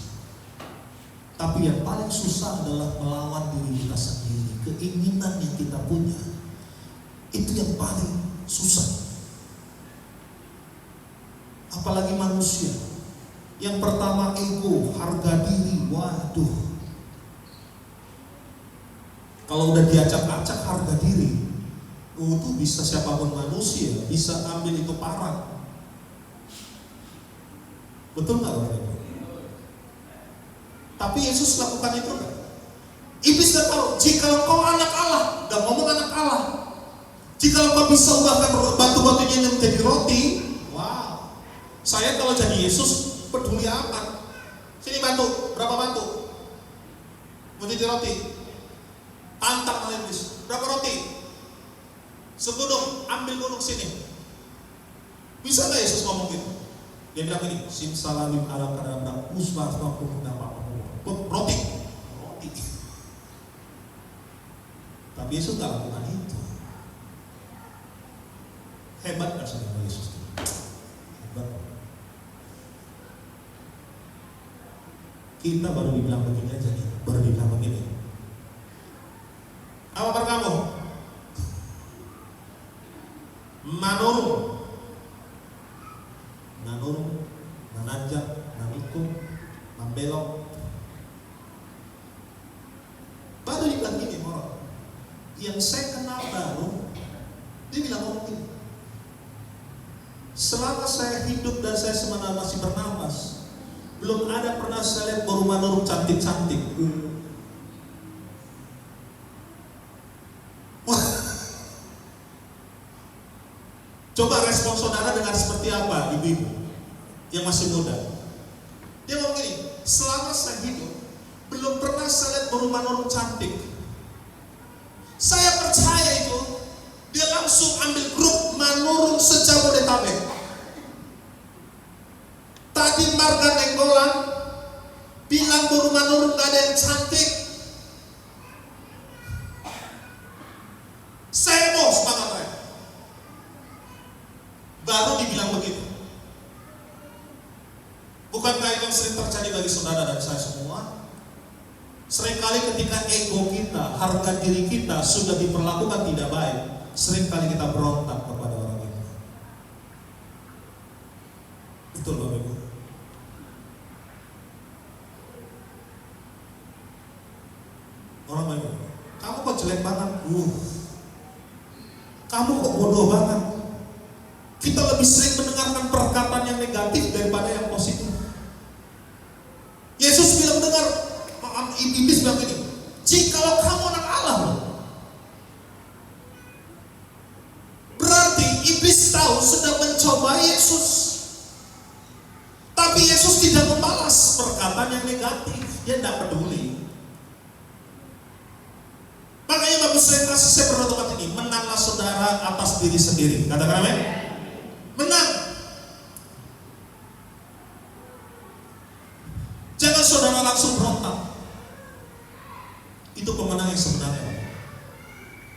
Tapi yang paling susah adalah melawan diri kita sendiri. Keinginan yang kita punya, itu yang paling susah. Apalagi manusia. Yang pertama ego, harga diri. Waduh, kalau udah diacak-acak harga diri, itu bisa siapapun manusia bisa ambil itu parah. Betul nggak Bapak Ibu? Tapi Yesus lakukan itu enggak? Iblis nggak tahu. Jika kau anak Allah, dan ngomong anak Allah, jika kau bisa ubahkan batu-batunya menjadi roti, wow. Saya kalau jadi Yesus peduli amat. Sini batu, berapa batu? Menjadi roti. Tantang oleh iblis. Berapa roti? Segunung, ambil gunung sini. Bisa nggak Yesus ngomong gitu? Dia bilang ini, simsalamim alam kadang-kadang usbah maupun nama roti. Tapi Yesus nggak lakukan itu. Hebat nggak saudara Yesus? Hebat. Kita baru dibilang begini aja nih, baru dibilang begini. Apa kabar kamu? Manurung, nanajak, nanikung, membelok. Baru dibilang gini orang yang saya kenal baru, dia bilang ngomong gini, selama saya hidup dan saya sebenarnya masih bernapas, belum ada pernah saya lihat baru cantik-cantik. Coba respon saudara dengan seperti apa ibu-ibu yang masih muda. Dia ngomong gini, selama saya hidup belum pernah saya lihat baru cantik. Saya percaya itu. Dia langsung ambil grup Manurung se-Jabodetabek. Tadi Marga Nenggolan bilang baru Manurung gak ada yang cantik. Saya mau semangat saya. Baru dibilang begitu. Bukankah itu yang sering terjadi bagi saudara dan saya semua? Seringkali ketika ego kita, harga diri kita sudah diperlakukan tidak baik, seringkali kita berontak kepada orang itu. Betul Bapak Ibu? Orang banyak, kamu kok jelek banget, kamu kok bodoh banget. Kita lebih sering mendengarkan perkataan yang negatif daripada yang positif. Yesus bilang dengar, iblis bilang ini, jikalau kamu anak Allah, berarti iblis tahu sedang mencoba Yesus. Tapi Yesus tidak membalas perkataan yang negatif, dia tidak peduli. Makanya Bapak sering kasih saya penutupan ini, menanglah saudara atas diri sendiri. Katakan amin. Menang. Jangan saudara langsung berontak. Itu pemenang yang sebenarnya.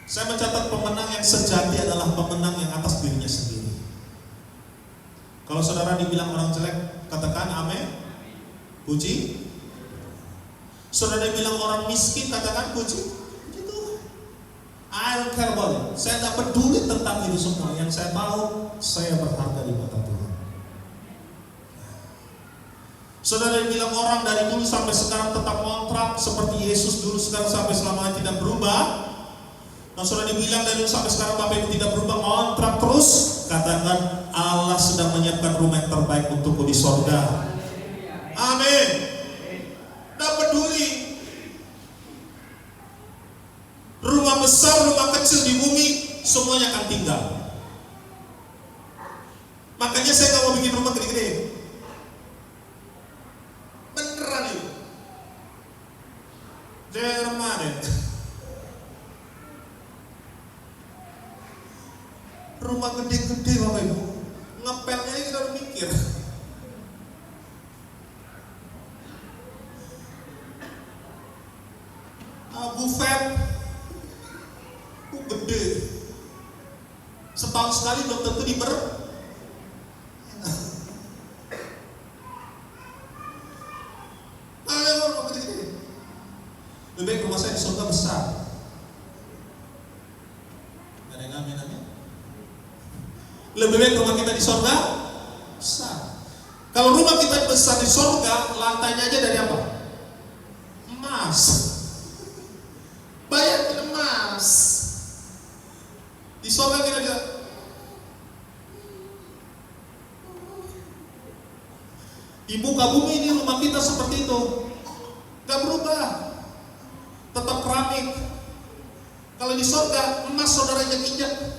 Saya mencatat pemenang yang sejati adalah pemenang yang atas dirinya sendiri. Kalau saudara dibilang orang jelek, katakan amin. Puji. Saudara dibilang orang miskin, katakan puji. I don't care about it. Saya tidak peduli tentang itu semua. Yang saya tahu, saya berharga di mata Tuhan. Saudara yang bilang orang dari dulu sampai sekarang tetap kontrak seperti Yesus dulu sekarang sampai selamanya tidak berubah. Kalau sudah dibilang dari dulu sampai sekarang Bapak Ibu tidak berubah, ngontrak terus, katakan Allah sedang menyiapkan rumah yang terbaik untukku di sorga. Amin. Tidak peduli rumah besar, rumah kecil di bumi, semuanya akan tinggal. Makanya saya gak mau bikin rumah gede-gede. Beneran itu. Jerman ya. Rumah gede-gede Bapak Ibu, ngepelnya kita udah mikir. Buffet gede, setahun sekali belum tentu diber. Lebih baik rumah saya di surga besar. Ada yang amin. Lebih baik rumah kita di surga besar. Kalau rumah kita besar di surga, lantainya aja dari apa? Emas. Bayangin emas. Di surga kita lihat. Di muka bumi ini rumah kita seperti itu, gak berubah, tetap keramik. Kalau di surga emas saudara injak-injak.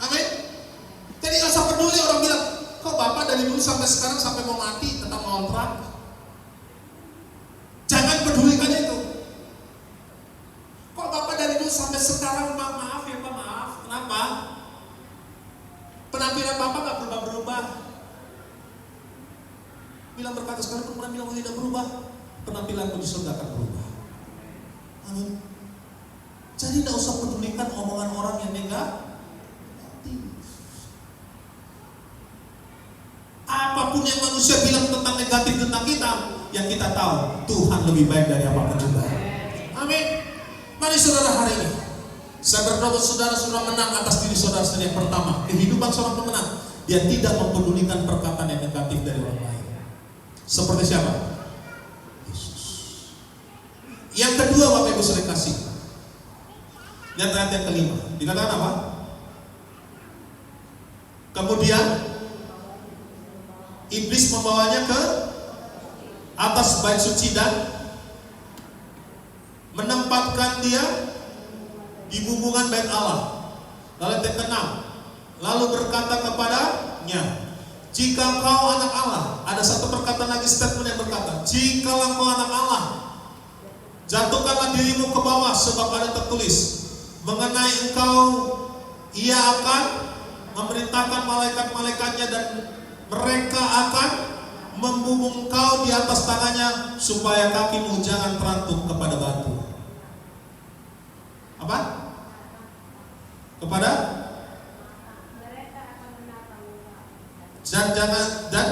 Amin. Jadi gak usah peduli orang bilang, kok Bapak dari dulu sampai sekarang sampai mau mati tetap ngontrak. Jangan pedulikan itu. Kok Bapak dari dulu sampai sekarang, Pak maaf ya Pak, maaf. Kenapa? Penampilan Bapak gak berubah-berubah. Bilang berkata sekarang pun bilang tidak berubah. Penampilanmu di surga akan berubah. Amin. Jadi tidak usah pedulikan omongan orang yang negatif. Apapun yang manusia bilang tentang negatif tentang kita, yang kita tahu Tuhan lebih baik dari apapun juga. Amin. Mari saudara, hari ini saya berdoa saudara menang atas diri saudara sendiri. Yang pertama, kehidupan seorang pemenang, dia tidak mempedulikan perkataan yang negatif dari orang lain. Seperti siapa? Yesus. Yang kedua, Bapak Ibu saudara kasih, lihat ayat yang kelima, dikatakan apa? Kemudian iblis membawanya ke atas bait suci dan menempatkan dia di bumbungan bait Allah. Lalu yang ke-6, lalu berkata kepadanya, jika kau anak Allah, ada satu perkataan lagi, statement yang berkata, jikalau kau anak Allah, jatuhkanlah dirimu ke bawah, sebab ada tertulis mengenai engkau, ia akan memerintahkan malaikat-malaikatnya dan mereka akan membumbung kau di atas tangannya, supaya kakimu jangan terantuk kepada batu. Apa? Kepada? Dan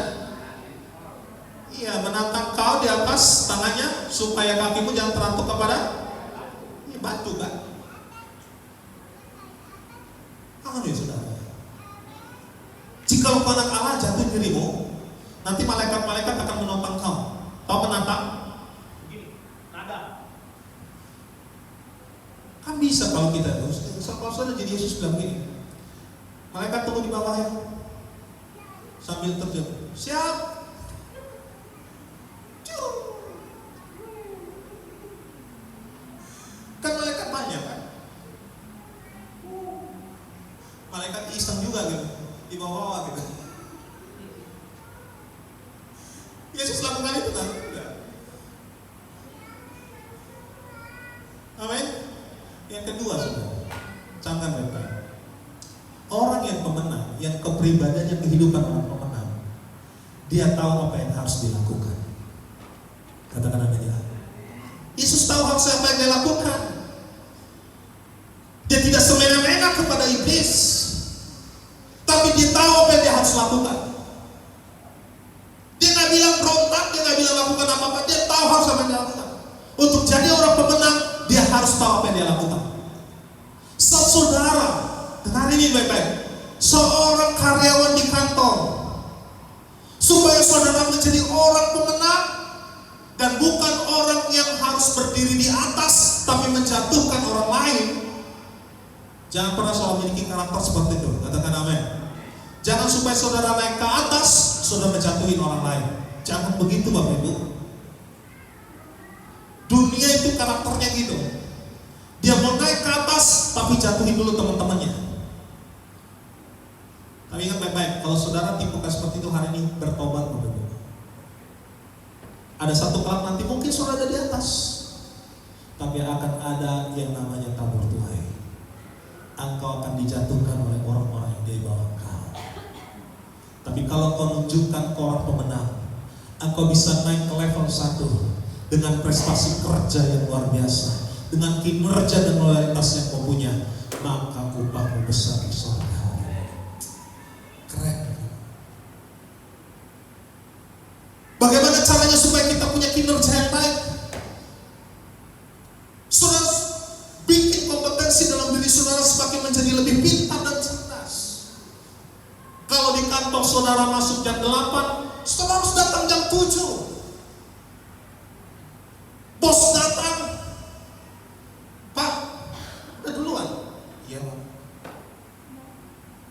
iya, menantang kau di atas tangannya, supaya kakimu jangan terantuk kepada batu kan? Amin saudara. Jika kau anak Allah, jatuh dirimu, nanti malaikat-malaikat akan menopang kau. Kau menantang? Nada. Kan bisa kalau kita terus. Kalau sudah jadi Yesus bilang begini, malaikat tunggu di bawah ya, sambil terjun. Siap. Kan malaikat banyak kan? Malaikat iseng juga gitu, di bawah gitu. Yesus lakukan itu kan? Enggak. Amin. Yang kedua, saudara, camkan baik-baik. Orang yang pemenang, yang kepribadiannya kehidupan orang pemenang, dia tahu apa yang harus dilakukan. Katakan amin ya. Yesus tahu apa yang dia lakukan. Dia tidak semena-mena kepada iblis, tapi dia tahu apa yang dia harus lakukan. Dia nggak bilang berontak, dia nggak bilang lakukan apa-apa. Dia tahu harus apa yang dia lakukan. Untuk jadi orang pemenang, dia harus tahu apa yang dia lakukan. Saudara, dengar ini baik-baik. Seorang karyawan di kantor, supaya saudara menjadi orang pemenang dan bukan orang yang harus berdiri di atas Jangan pernah saudara memiliki karakter seperti itu. Katakan amin. Jangan supaya saudara naik ke atas, saudara menjatuhin orang lain. Jangan begitu Bapak Ibu. Dunia itu karakternya gitu. Dia mau naik ke atas, tapi jatuhin dulu teman-temannya. Tapi ingat baik-baik, kalau saudara tipe seperti itu hari ini bertobat Bapak Ibu. Ada satu kelak nanti mungkin saudara ada di atas, tapi akan ada yang namanya tabur tuai. Engkau akan dijatuhkan oleh orang-orang yang di bawah kau. Tapi kalau kau menunjukkan kau orang pemenang, engkau bisa naik ke level 1 dengan prestasi kerja yang luar biasa, dengan kinerja dan loyalitas yang kau punya, maka upahmu besar di surga. Keren. Bagaimana caranya supaya kita punya kinerja yang baik? Saudara bikin kompetensi dalam diri saudara semakin menjadi lebih pintar dan cerdas. Kalau di kantor saudara masuk jam 8, saudara harus datang jam 7. Bos datang, Pak, udah duluan? Iya Pak.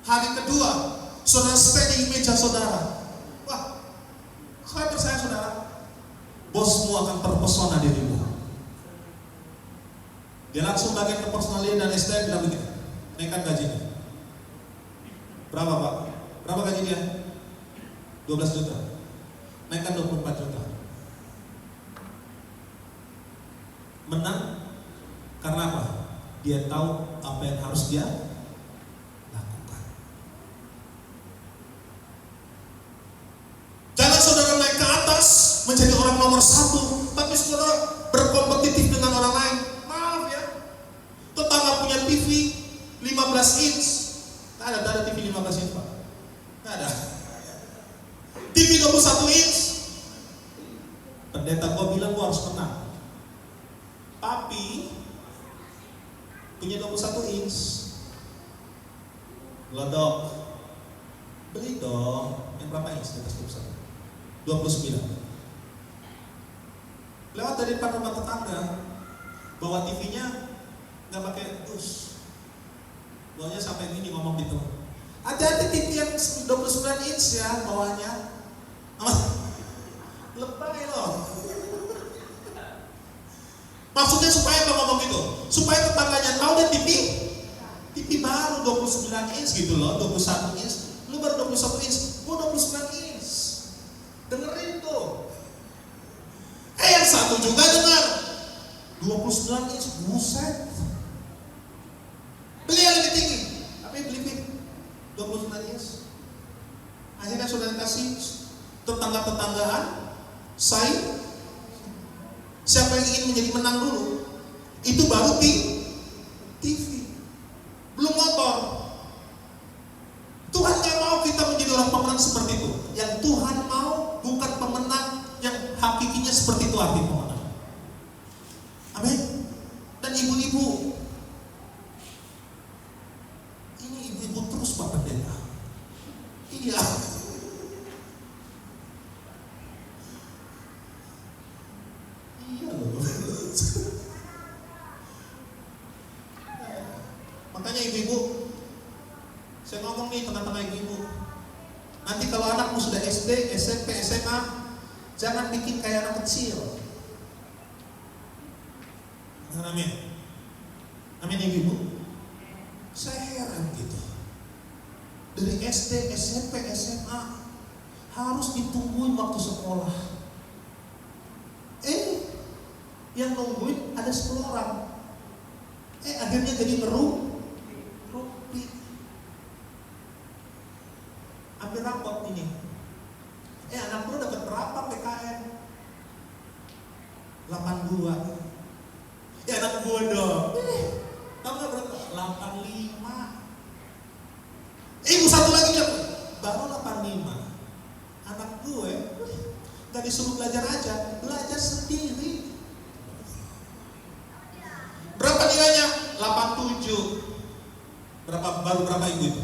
Hari kedua, saudara stay di meja saudara. Wah, saya percaya saudara, bosmu akan terpesona dirimu. Dia langsung bagian ke personalia dan SDM bilang begini, naikkan gajinya. Berapa Pak? Berapa gaji dia? 12 juta. Naikkan 24 juta. Menang karena apa? Dia tahu apa yang harus dia lakukan. Jangan saudara naik ke atas menjadi orang nomor 1, tapi saudara berkompetitif dengan orang lain. Maaf ya, tetangga punya TV 15 inch. Nggak ada TV 15 inch Pak. Nggak ada. TV 21 inch. Pendeta gua bilang gua harus menang. Tapi punya 21 inch. Glodok. Beli dong. Yang berapa inch di atas 21? 29. Lewat dari depan rumah tetangga, bawa TV-nya nggak pakai dus. Bawanya sampai ini ngomong gitu. Hati-hati TV yang 29 inch ya bawahnya. Lebay loh. Maksudnya supaya apa ngomong gitu? Supaya tetangganya tahu deh TV baru 29 inch gitu loh, 21 inch. Lu baru 21 inch, gua 29 inch. Dengerin tuh. Yang satu juga dengar. 29 inch, buset. Beli yang lebih tinggi. Tapi beli 29 inch. Akhirnya saudara kasih tetangga-tetanggaan saing. Siapa yang ingin menjadi menang dulu? Itu baru TV. Belum motor. Tuhan gak mau kita menjadi orang pemenang seperti itu. Yang Tuhan mau bukan pemenang yang hakikinya seperti itu arti pemenang. Amin. Dan ibu-ibu, ini ibu-ibu terus Pak Pendeta. Iya. Makanya ibu-ibu, saya ngomong nih tengah-tengah ibu-ibu, nanti kalau anakmu sudah SD, SMP, SMA, jangan bikin kayak anak kecil. Amin. Amin ibu-ibu. Saya heran gitu. Dari SD, SMP, SMA harus ditungguin waktu sekolah. Yang nungguin ada 10 orang. Akhirnya jadi ngerupi. Ambil rapot ini. Anak lu dapat berapa PKN? 82. Anak gua dong. Tahu nggak berapa? 85. Ibu satu lagi bilang, baru 85. Anak gue nggak disuruh belajar aja, belajar sendiri. Berapa nilainya? 87. Berapa ibu itu?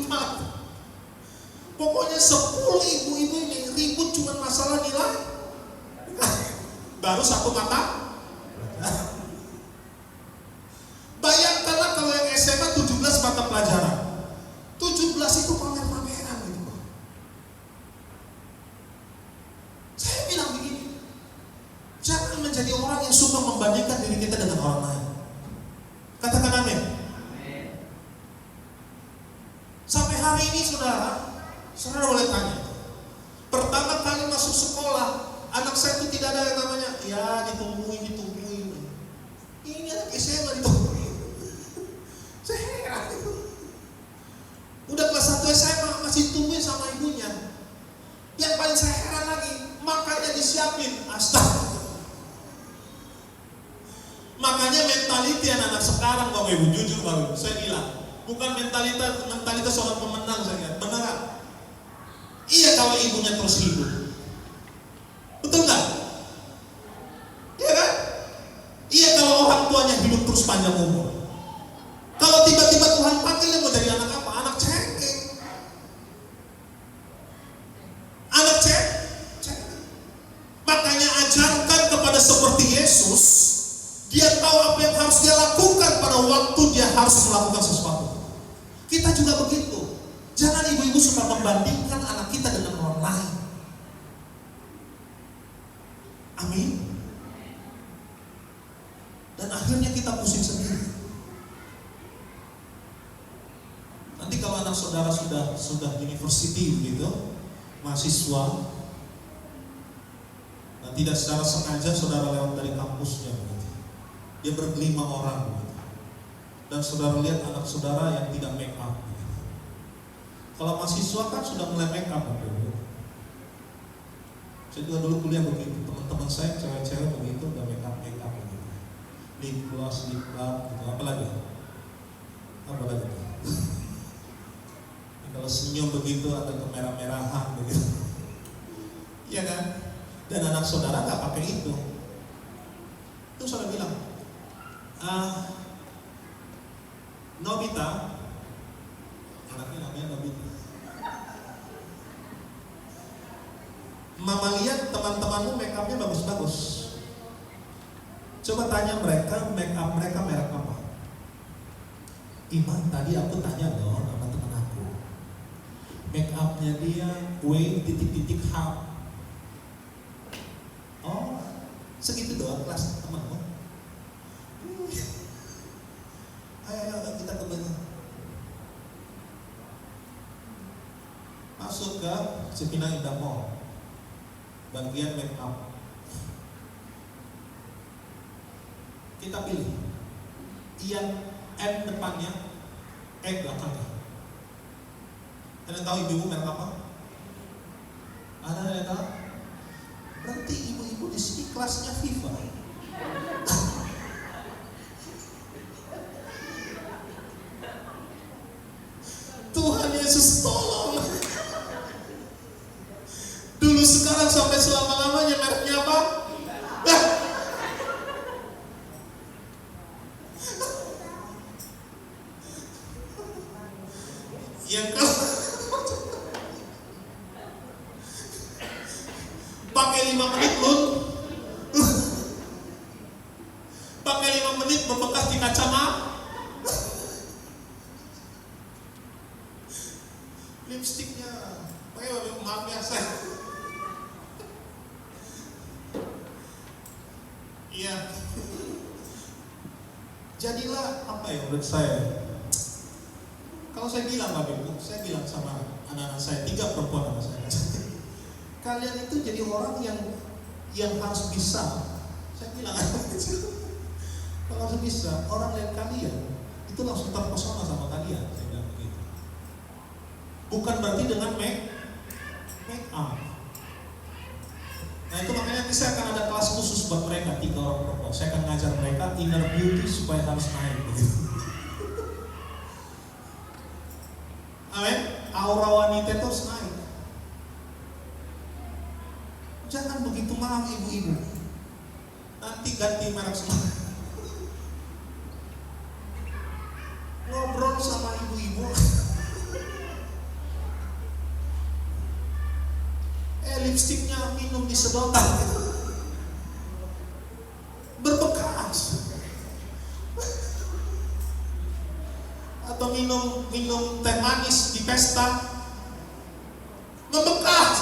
4. Pokoknya 10 ibu-ibu ini ribut cuma masalah nilai. Baru 1 mata. Bayar jadi orang yang suka membandingkan diri kita dengan orang lain. Katakan amin. Sampai hari ini saudara boleh tanya. Pertama kali masuk sekolah, anak saya itu tidak ada yang namanya, ya ditungguin. Ini anak SMA ditungguin. Saya heran itu. Udah kelas 1 SMA masih ditungguin sama ibunya. Yang paling saya heran lagi, makannya disiapin. Astaga. Makanya mentaliti anak-anak sekarang, Bapak Ibu, jujur Bapak Ibu, saya bilang, bukan mentalitas seorang pemenang, saya ingat, beneran. Iya kalau ibunya terus hidup, betul nggak? Iya kan? Iya kalau orang tuanya hidup terus panjang umur. Kalau tiba-tiba Tuhan panggil dia mau jadi anak apa? Anak cengeng. Anak cengeng. Makanya ajarkan kepada seperti Yesus. Dia tahu apa yang harus dia lakukan pada waktu dia harus melakukan sesuatu. Kita juga begitu. Jangan ibu-ibu suka membandingkan anak kita dengan orang lain. Amin. Dan akhirnya kita pusing sendiri. Nanti kalau anak saudara sudah university begitu, mahasiswa, dan tidak secara sengaja saudara lewat dari kampusnya begitu. Dia berkelima orang begitu. Dan saudara lihat anak saudara yang tidak make up. Kalau mahasiswa kan sudah mulai make up begitu. Saya juga dulu kuliah begitu. Teman-teman saya cewek-cewek begitu udah make up begitu. Lip gloss, lip balm, gitu. Apa lagi? Kalau senyum begitu ada kemerah-merahan begitu. Iya kan? Dan anak saudara nggak pakai itu. Itu saudara bilang, Nobita, anaknya namanya Nobita. Mama lihat teman-temanmu make upnya bagus-bagus. Coba tanya mereka make up mereka merek apa? Iman, tadi aku tanya loh sama teman aku. Make upnya dia W.H. Oh, segitu doang kelas temanmu. Ayo kita kembali. Masuk ke Cipinang Indah Mall, bagian make up. Kita pilih yang M depannya, E belakangnya. Kalian tahu ibu-ibu merek apa? Ada yang tahu? Berarti ibu-ibu di sini kelasnya FIFA. Tuhan Yesus tolong. Dulu sekarang sampai selama-lamanya mereknya apa? Yang pakai 5 menit Lun, pakai 5 menit membekas di kacamata. Lipstiknya pakai maaf ya saya. Iya. Jadilah apa ya menurut saya? Kalau saya bilang Bapak Ibu, saya bilang sama anak-anak saya, 3 perempuan anak saya. Kalian itu jadi orang yang harus bisa. Saya bilang kalau harus bisa, orang lihat kalian itu langsung terpesona sama kalian. Saya bilang begitu. Bukan berarti dengan make up. Nah itu makanya nanti saya akan ada kelas khusus buat mereka, 3 orang perempuan. Saya akan ngajar mereka inner beauty supaya harus naik begitu. Amin. Aura wanita itu harus naik. Jangan begitu malam ibu-ibu. Nanti ganti merek semua. Ngobrol sama ibu-ibu. Lipstiknya minum di sedotan. Berbekas. Atau minum teh manis di pesta, membekas.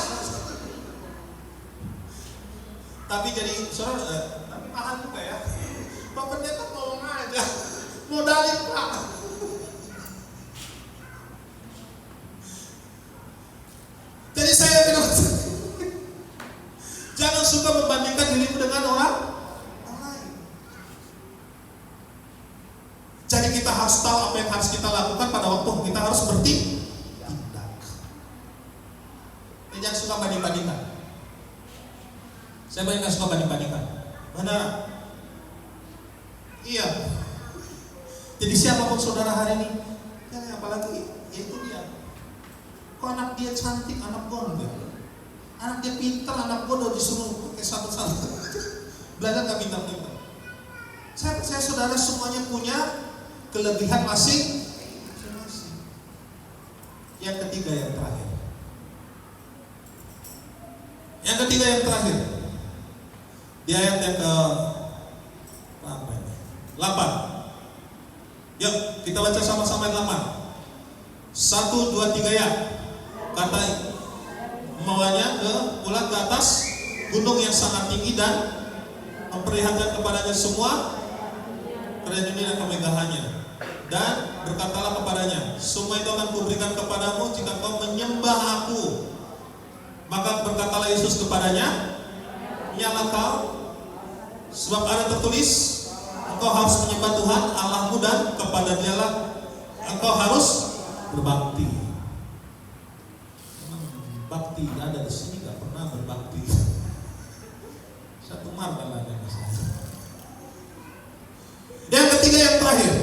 Tapi jadi saudara, tapi Paham juga ya. Pak Pendeta ngomong aja, modalin Pak. Jadi saya bilang, jangan suka membandingkan dirimu dengan orang lain. Jadi kita harus tahu apa yang harus kita lakukan pada waktu kita harus bertindak. Jangan suka banding-bandingkan. Saya banyak suka banding-bandingkan. Benar? Iya. Jadi siapapun saudara hari ini, ya apalagi ya itu dia. Kok anak dia cantik, anak gua enggak? Anak dia pintar, anak gua udah disuruh pakai satu-satu. Belajar nggak pintar-pintar. Saya percaya saudara semuanya punya kelebihan masing-masing. Yang ketiga yang terakhir. Yang ketiga yang terakhir. Di ayat yang ke 8. Yuk kita baca sama-sama ayat 8. 1, 2, 3 ya. Kata membawanya pulang ke atas gunung yang sangat tinggi dan memperlihatkan kepadanya semua kerajaan dunia dan kemegahannya. Dan berkatalah kepadanya, semua itu akan kuberikan kepadamu jika kau menyembah aku. Maka berkatalah Yesus kepadanya, nyalah kau, sebab ada tertulis, engkau harus menyembah Tuhan Allahmu dan kepada Dialah engkau harus berbakti. Bakti ada di sini nggak pernah berbakti. Satu marga lah yang saya. Yang ketiga yang terakhir.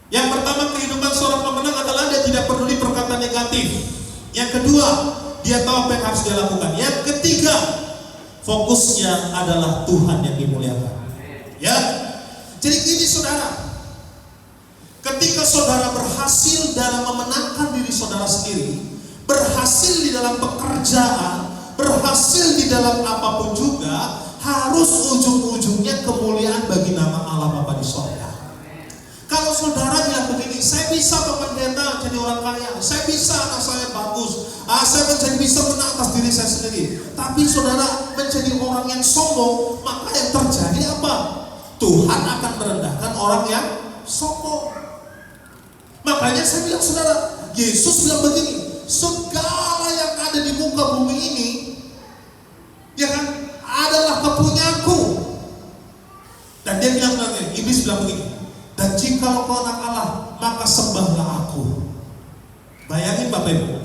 Yang pertama kehidupan seorang pemenang adalah dia tidak peduli perkataan negatif. Yang kedua dia tahu apa yang harus dia lakukan. Yang ketiga fokusnya adalah Tuhan yang dimuliakan. Ya. Jadi gini saudara, ketika saudara berhasil dalam memenangkan diri saudara sendiri, berhasil di dalam pekerjaan, berhasil di dalam apapun juga, harus ujung-ujungnya kemuliaan bagi nama Allah Bapa di sorga. Kalau saudara bilang begini, saya bisa Pak Pendeta jadi orang kaya, saya bisa anak saya bagus, saya menjadi bisa menang atas diri saya sendiri. Tapi saudara menjadi orang yang sombong, maka yang terjadi apa? Tuhan akan merendahkan orang yang sombong. Makanya saya bilang saudara, Yesus bilang begini, segala yang ada di muka bumi ini, ya kan, adalah kepunyaanku. Dan dia bilang lagi, iblis bilang begini, dan jika kau anak Allah, maka sembahlah aku. Bayangin Bapak Ibu.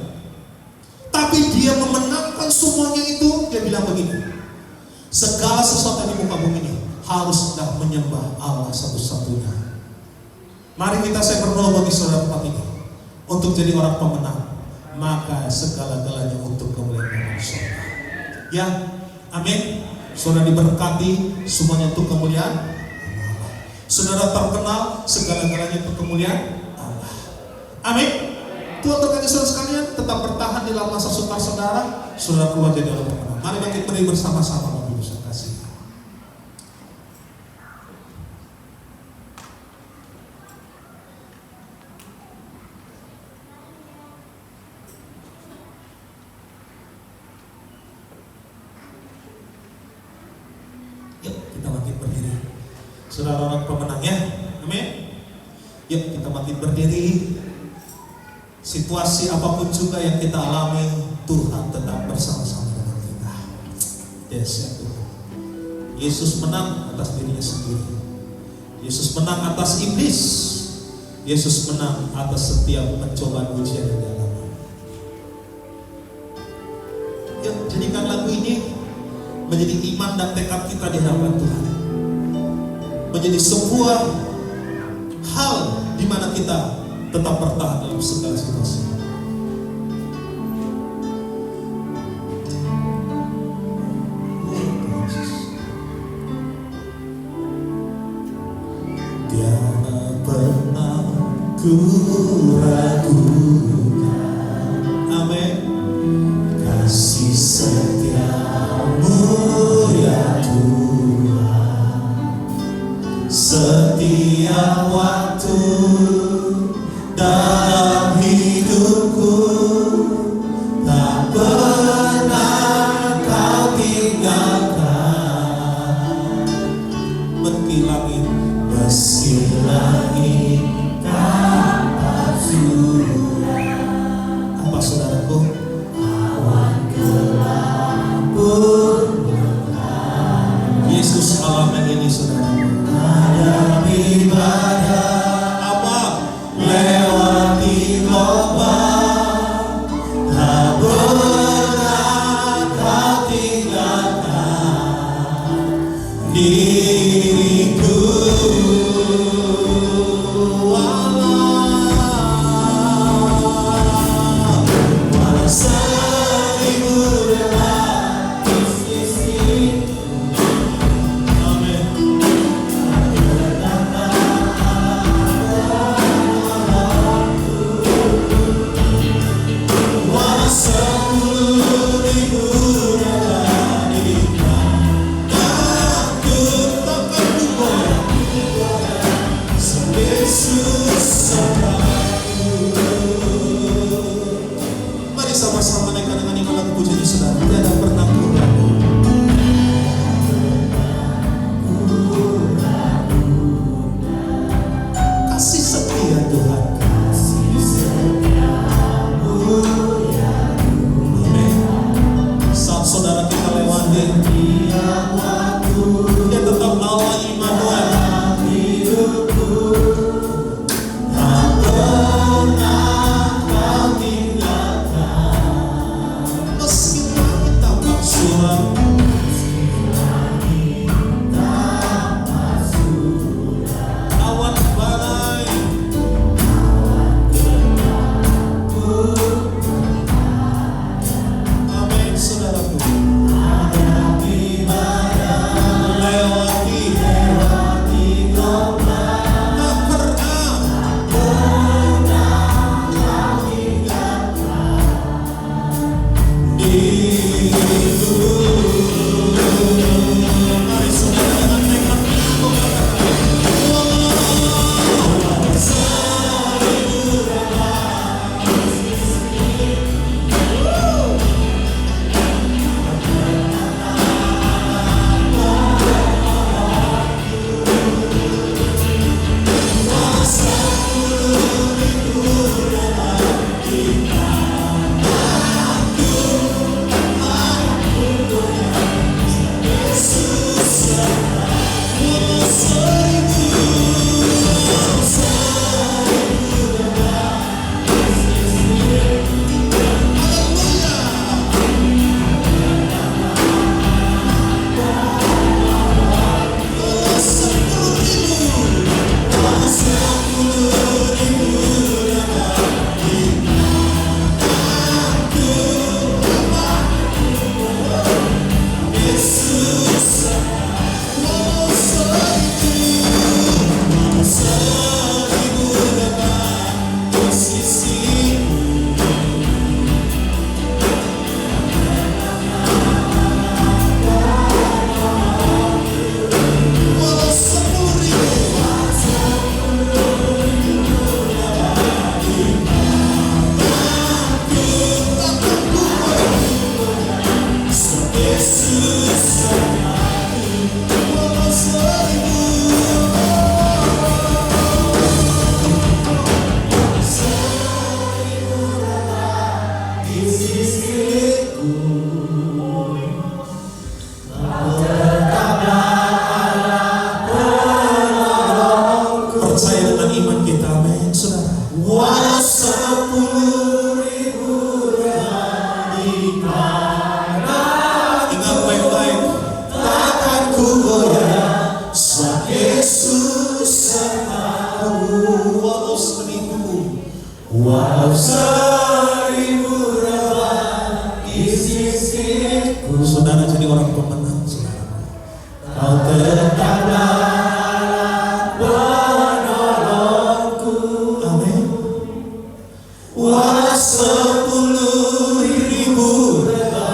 Tapi dia memenangkan semuanya itu, dia bilang begini, segala sesuatu di muka bumi ini haruslah menyembah Allah satu-satunya. Mari kita saya berdoa bagi saudara tempat ini untuk jadi orang pemenang, maka segala-galanya untuk kemuliaan nama saudara. Ya, amin. Saudara diberkati semuanya untuk kemuliaan Allah. Saudara terkenal segala-galanya untuk kemuliaan Allah. Amin. Tuhan berkati saudara sekalian, tetap bertahan di dalam masa sukar saudara. Saudara keluar jadi orang pemenang. Mari bangkit berdiri bersama-sama Bapak Ibu saya kasih. Yuk kita bangkit berdiri. Saudara orang pemenang ya. Amin. Yuk kita bangkit berdiri. Situasi apapun juga yang kita alami, Tuhan tetap bersama-sama dengan kita. Yes, ya Tuhan. Yesus menang atas dirinya sendiri. Yesus menang atas iblis. Yesus menang atas setiap pencobaan ujian yang dialami. Yuk jadikan lagu ini menjadi iman dan tekad kita di hadapan Tuhan. Menjadi sebuah hal di mana kita tetap bertahan dalam segala situasi. Tiada pernah ku ragukan, amin, kasih setiamu ya Tuhan. Setiap waktu dalam hidupku tak pernah kau tinggalkan. meski langit tanpa surut. apa saudaraku? Awan gelap pun Yesus alami ini saudaraku. hadapi badai, Apa? lewati gelombang, tak pernah kau tinggalkan diriku. Walau seribu dewa di sisi, Amin. walau 10.000 dewa di Aku takkan goyah Yesus sertaku. Mari sama-sama naikkan dengan iman lagu puji ini saudara. Tiada pernah kurang. Kasih setia Tuhan. Amin. Saat saudara kita lewati, dia tetap Allah Immanuel. Meski langit tampak suram, awan badai, amin saudaraku. Lewati, tak pernah Mari saudara dengan tekad kita katakan, percaya dengan iman kita, amin saudara. Walau 10.000 di kanan, Ingat baik-baik, takkan ku goyah, sebab Yesus sertaku. walau 1000 Walau 1000 dewa di sisiku, saudara jadi orang pemenang saudara. kau tetaplah penolongku. Amin. Walau 10.000 dewa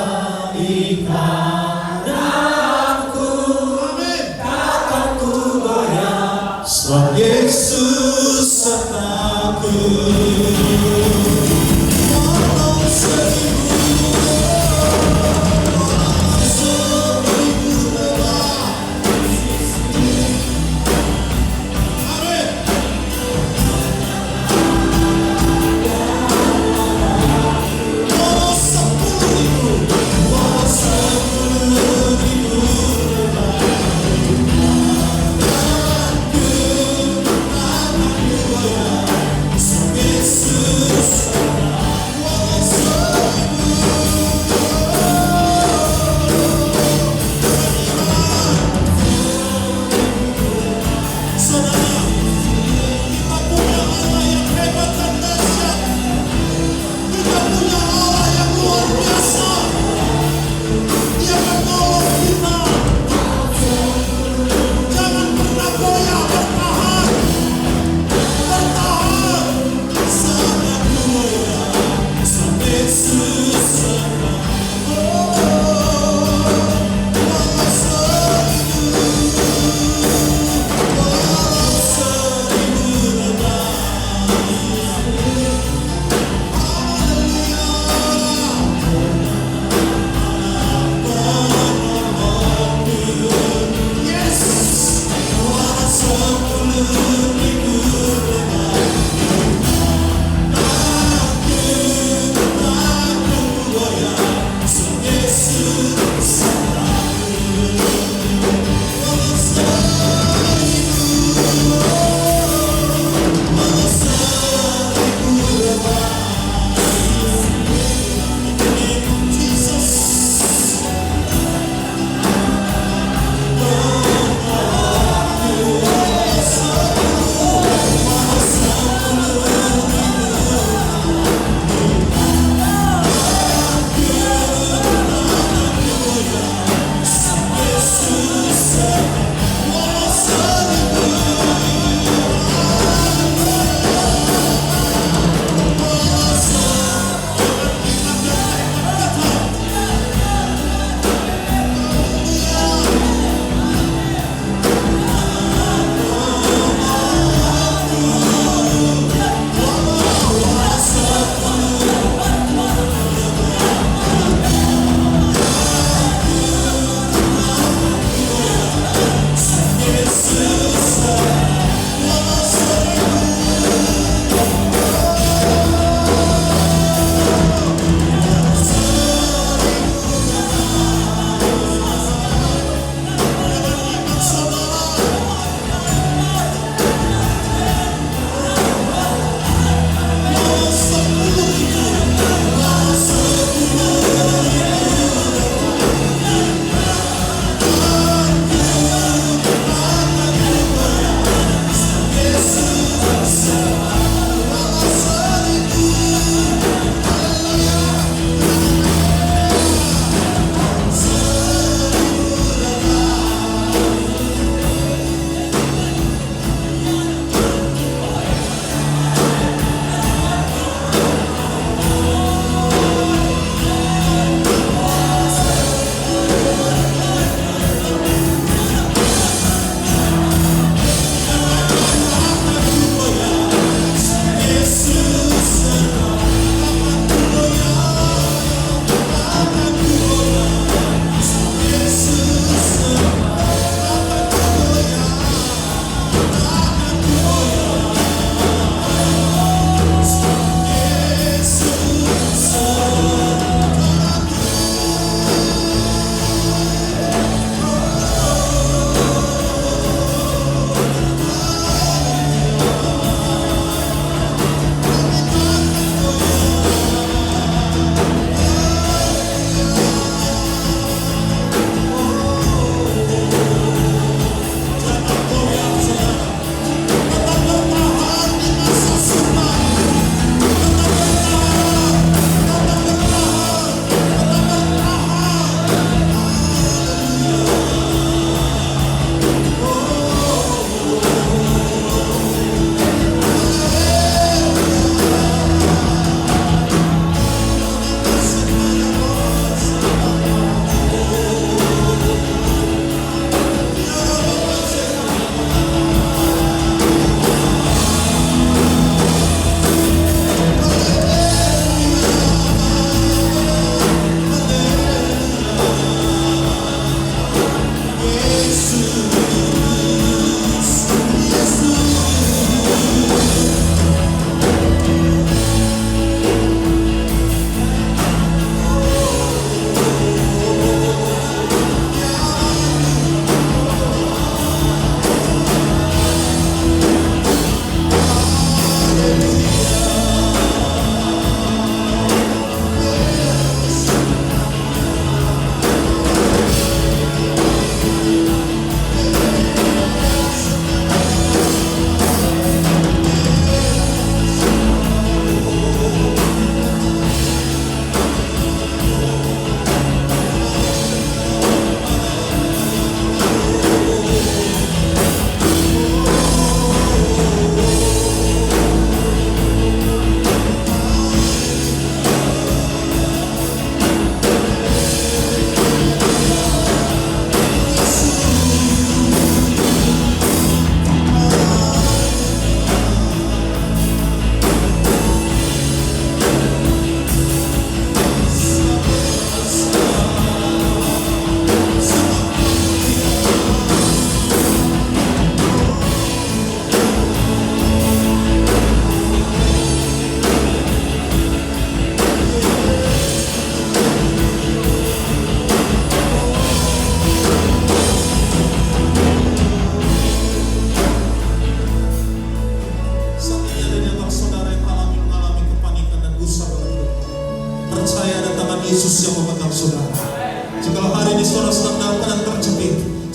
di kananku, takkan ku goyah, sebab Yesus sertaku. Walau 1000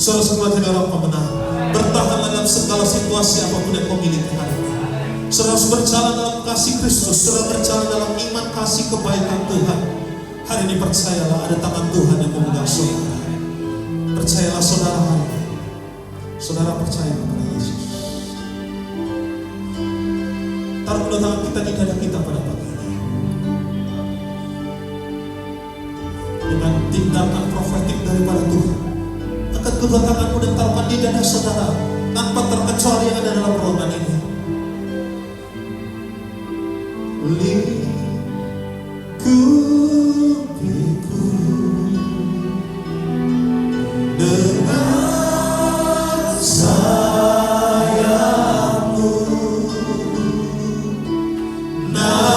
Saudara semua jadi orang pemenang. Bertahan dalam segala situasi apapun yang kau miliki hari ini. Saudara harus berjalan dalam kasih Kristus. Saudara berjalan dalam iman kasih kebaikan Tuhan. Hari ini percayalah ada tangan Tuhan yang memegang saudara. Percayalah saudara hari ini. Saudara percaya kepada Yesus. Taruh kedua tangan kita di dada kita pada pagi ini. Dengan tindakan profetik daripada Tuhan, angkat kedua tanganmu dan taruhkan di dada saudara tanpa terkecuali yang ada dalam ruangan ini. Lingkupiku dengan sayapmu, naungiku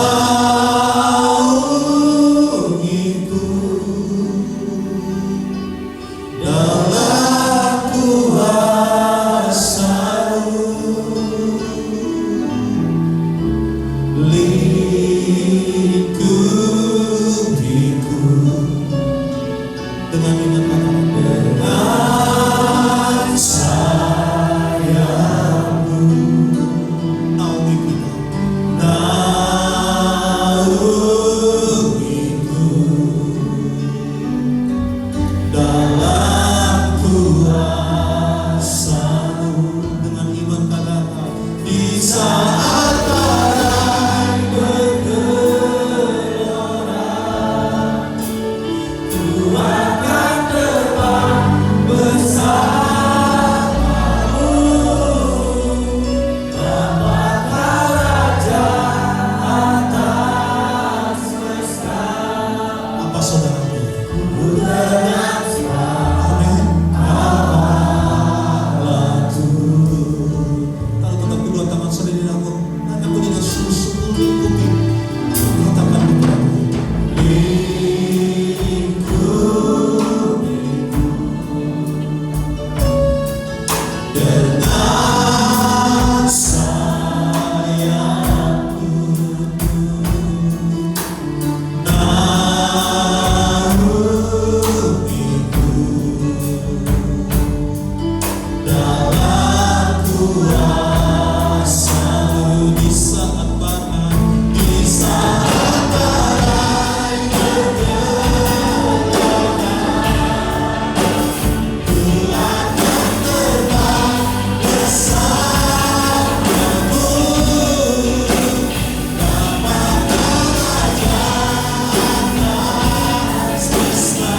dalam kuasa-Mu. Lingkupiku dengan dengan sayapmu, naungiku dalam kuasa-Mu. Dengan iman katakan di saat badai bergelora, Ku akan terbang bersamamu. Bapa Kau Raja atas semesta. Apa saudaraku? Dengan amin. Allah Tuhan. Taruh tetap kedua tangan saudara di dalam. Hanya bunyi dengan sungguh-sungguh lingkupi. Katakan kepadamu. Lingkupiku dengan sayapmu, naungiku dalam kuasa-Mu. Di saat badai, di saat badai bergelora, Ku akan terbang bersamamu. Bapa Kau Raja atas semesta.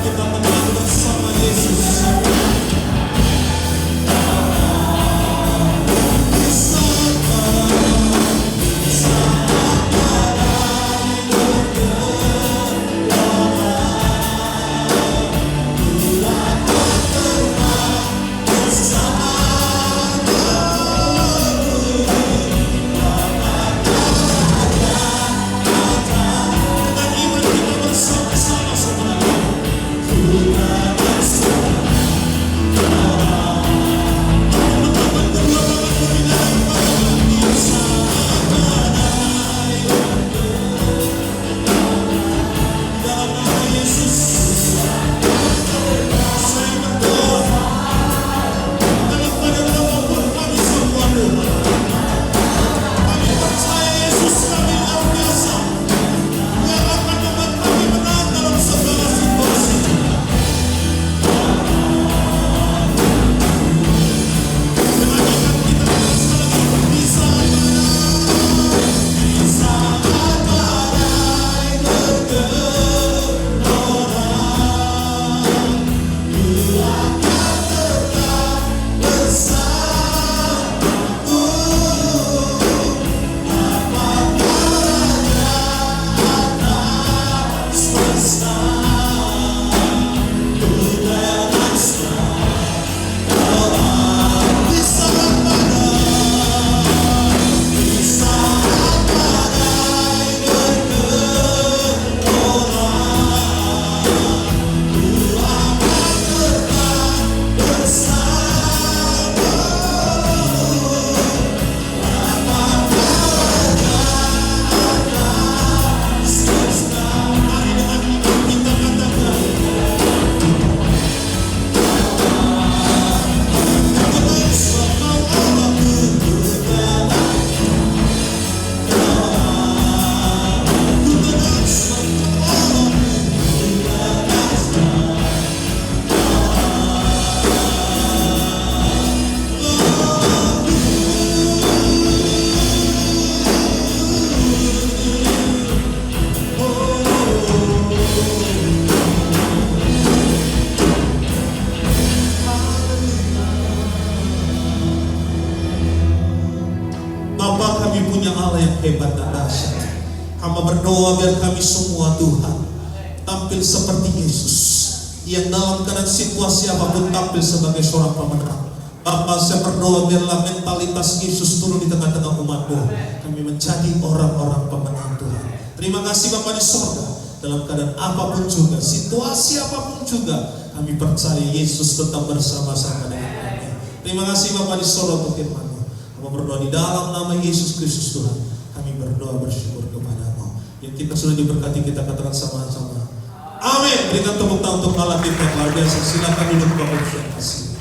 Kita menyanyi bersama Yesus. punya Allah yang hebat dan dahsyat. Hamba berdoa biar kami semua Tuhan tampil seperti Yesus, yang dalam keadaan situasi apapun tampil sebagai seorang pemenang. Bapa, saya berdoa biarlah mentalitas Yesus turun di tengah-tengah umat-Mu. Kami menjadi orang-orang pemenang Tuhan. Terima kasih Bapa di surga. Dalam keadaan apapun juga, situasi apapun juga, kami percaya Yesus tetap bersama-sama dengan kami. Terima kasih Bapa di surga untuk firman-Mu. Kami berdoa di dalam nama Yesus Kristus Tuhan. Kami berdoa bersyukur kepada-Mu. Yang kita sudah diberkati, kita katakan sama-sama. Amin. Berikan tepuk tangan untuk Allah kita yang luar biasa. Silakan duduk Bapak Ibu.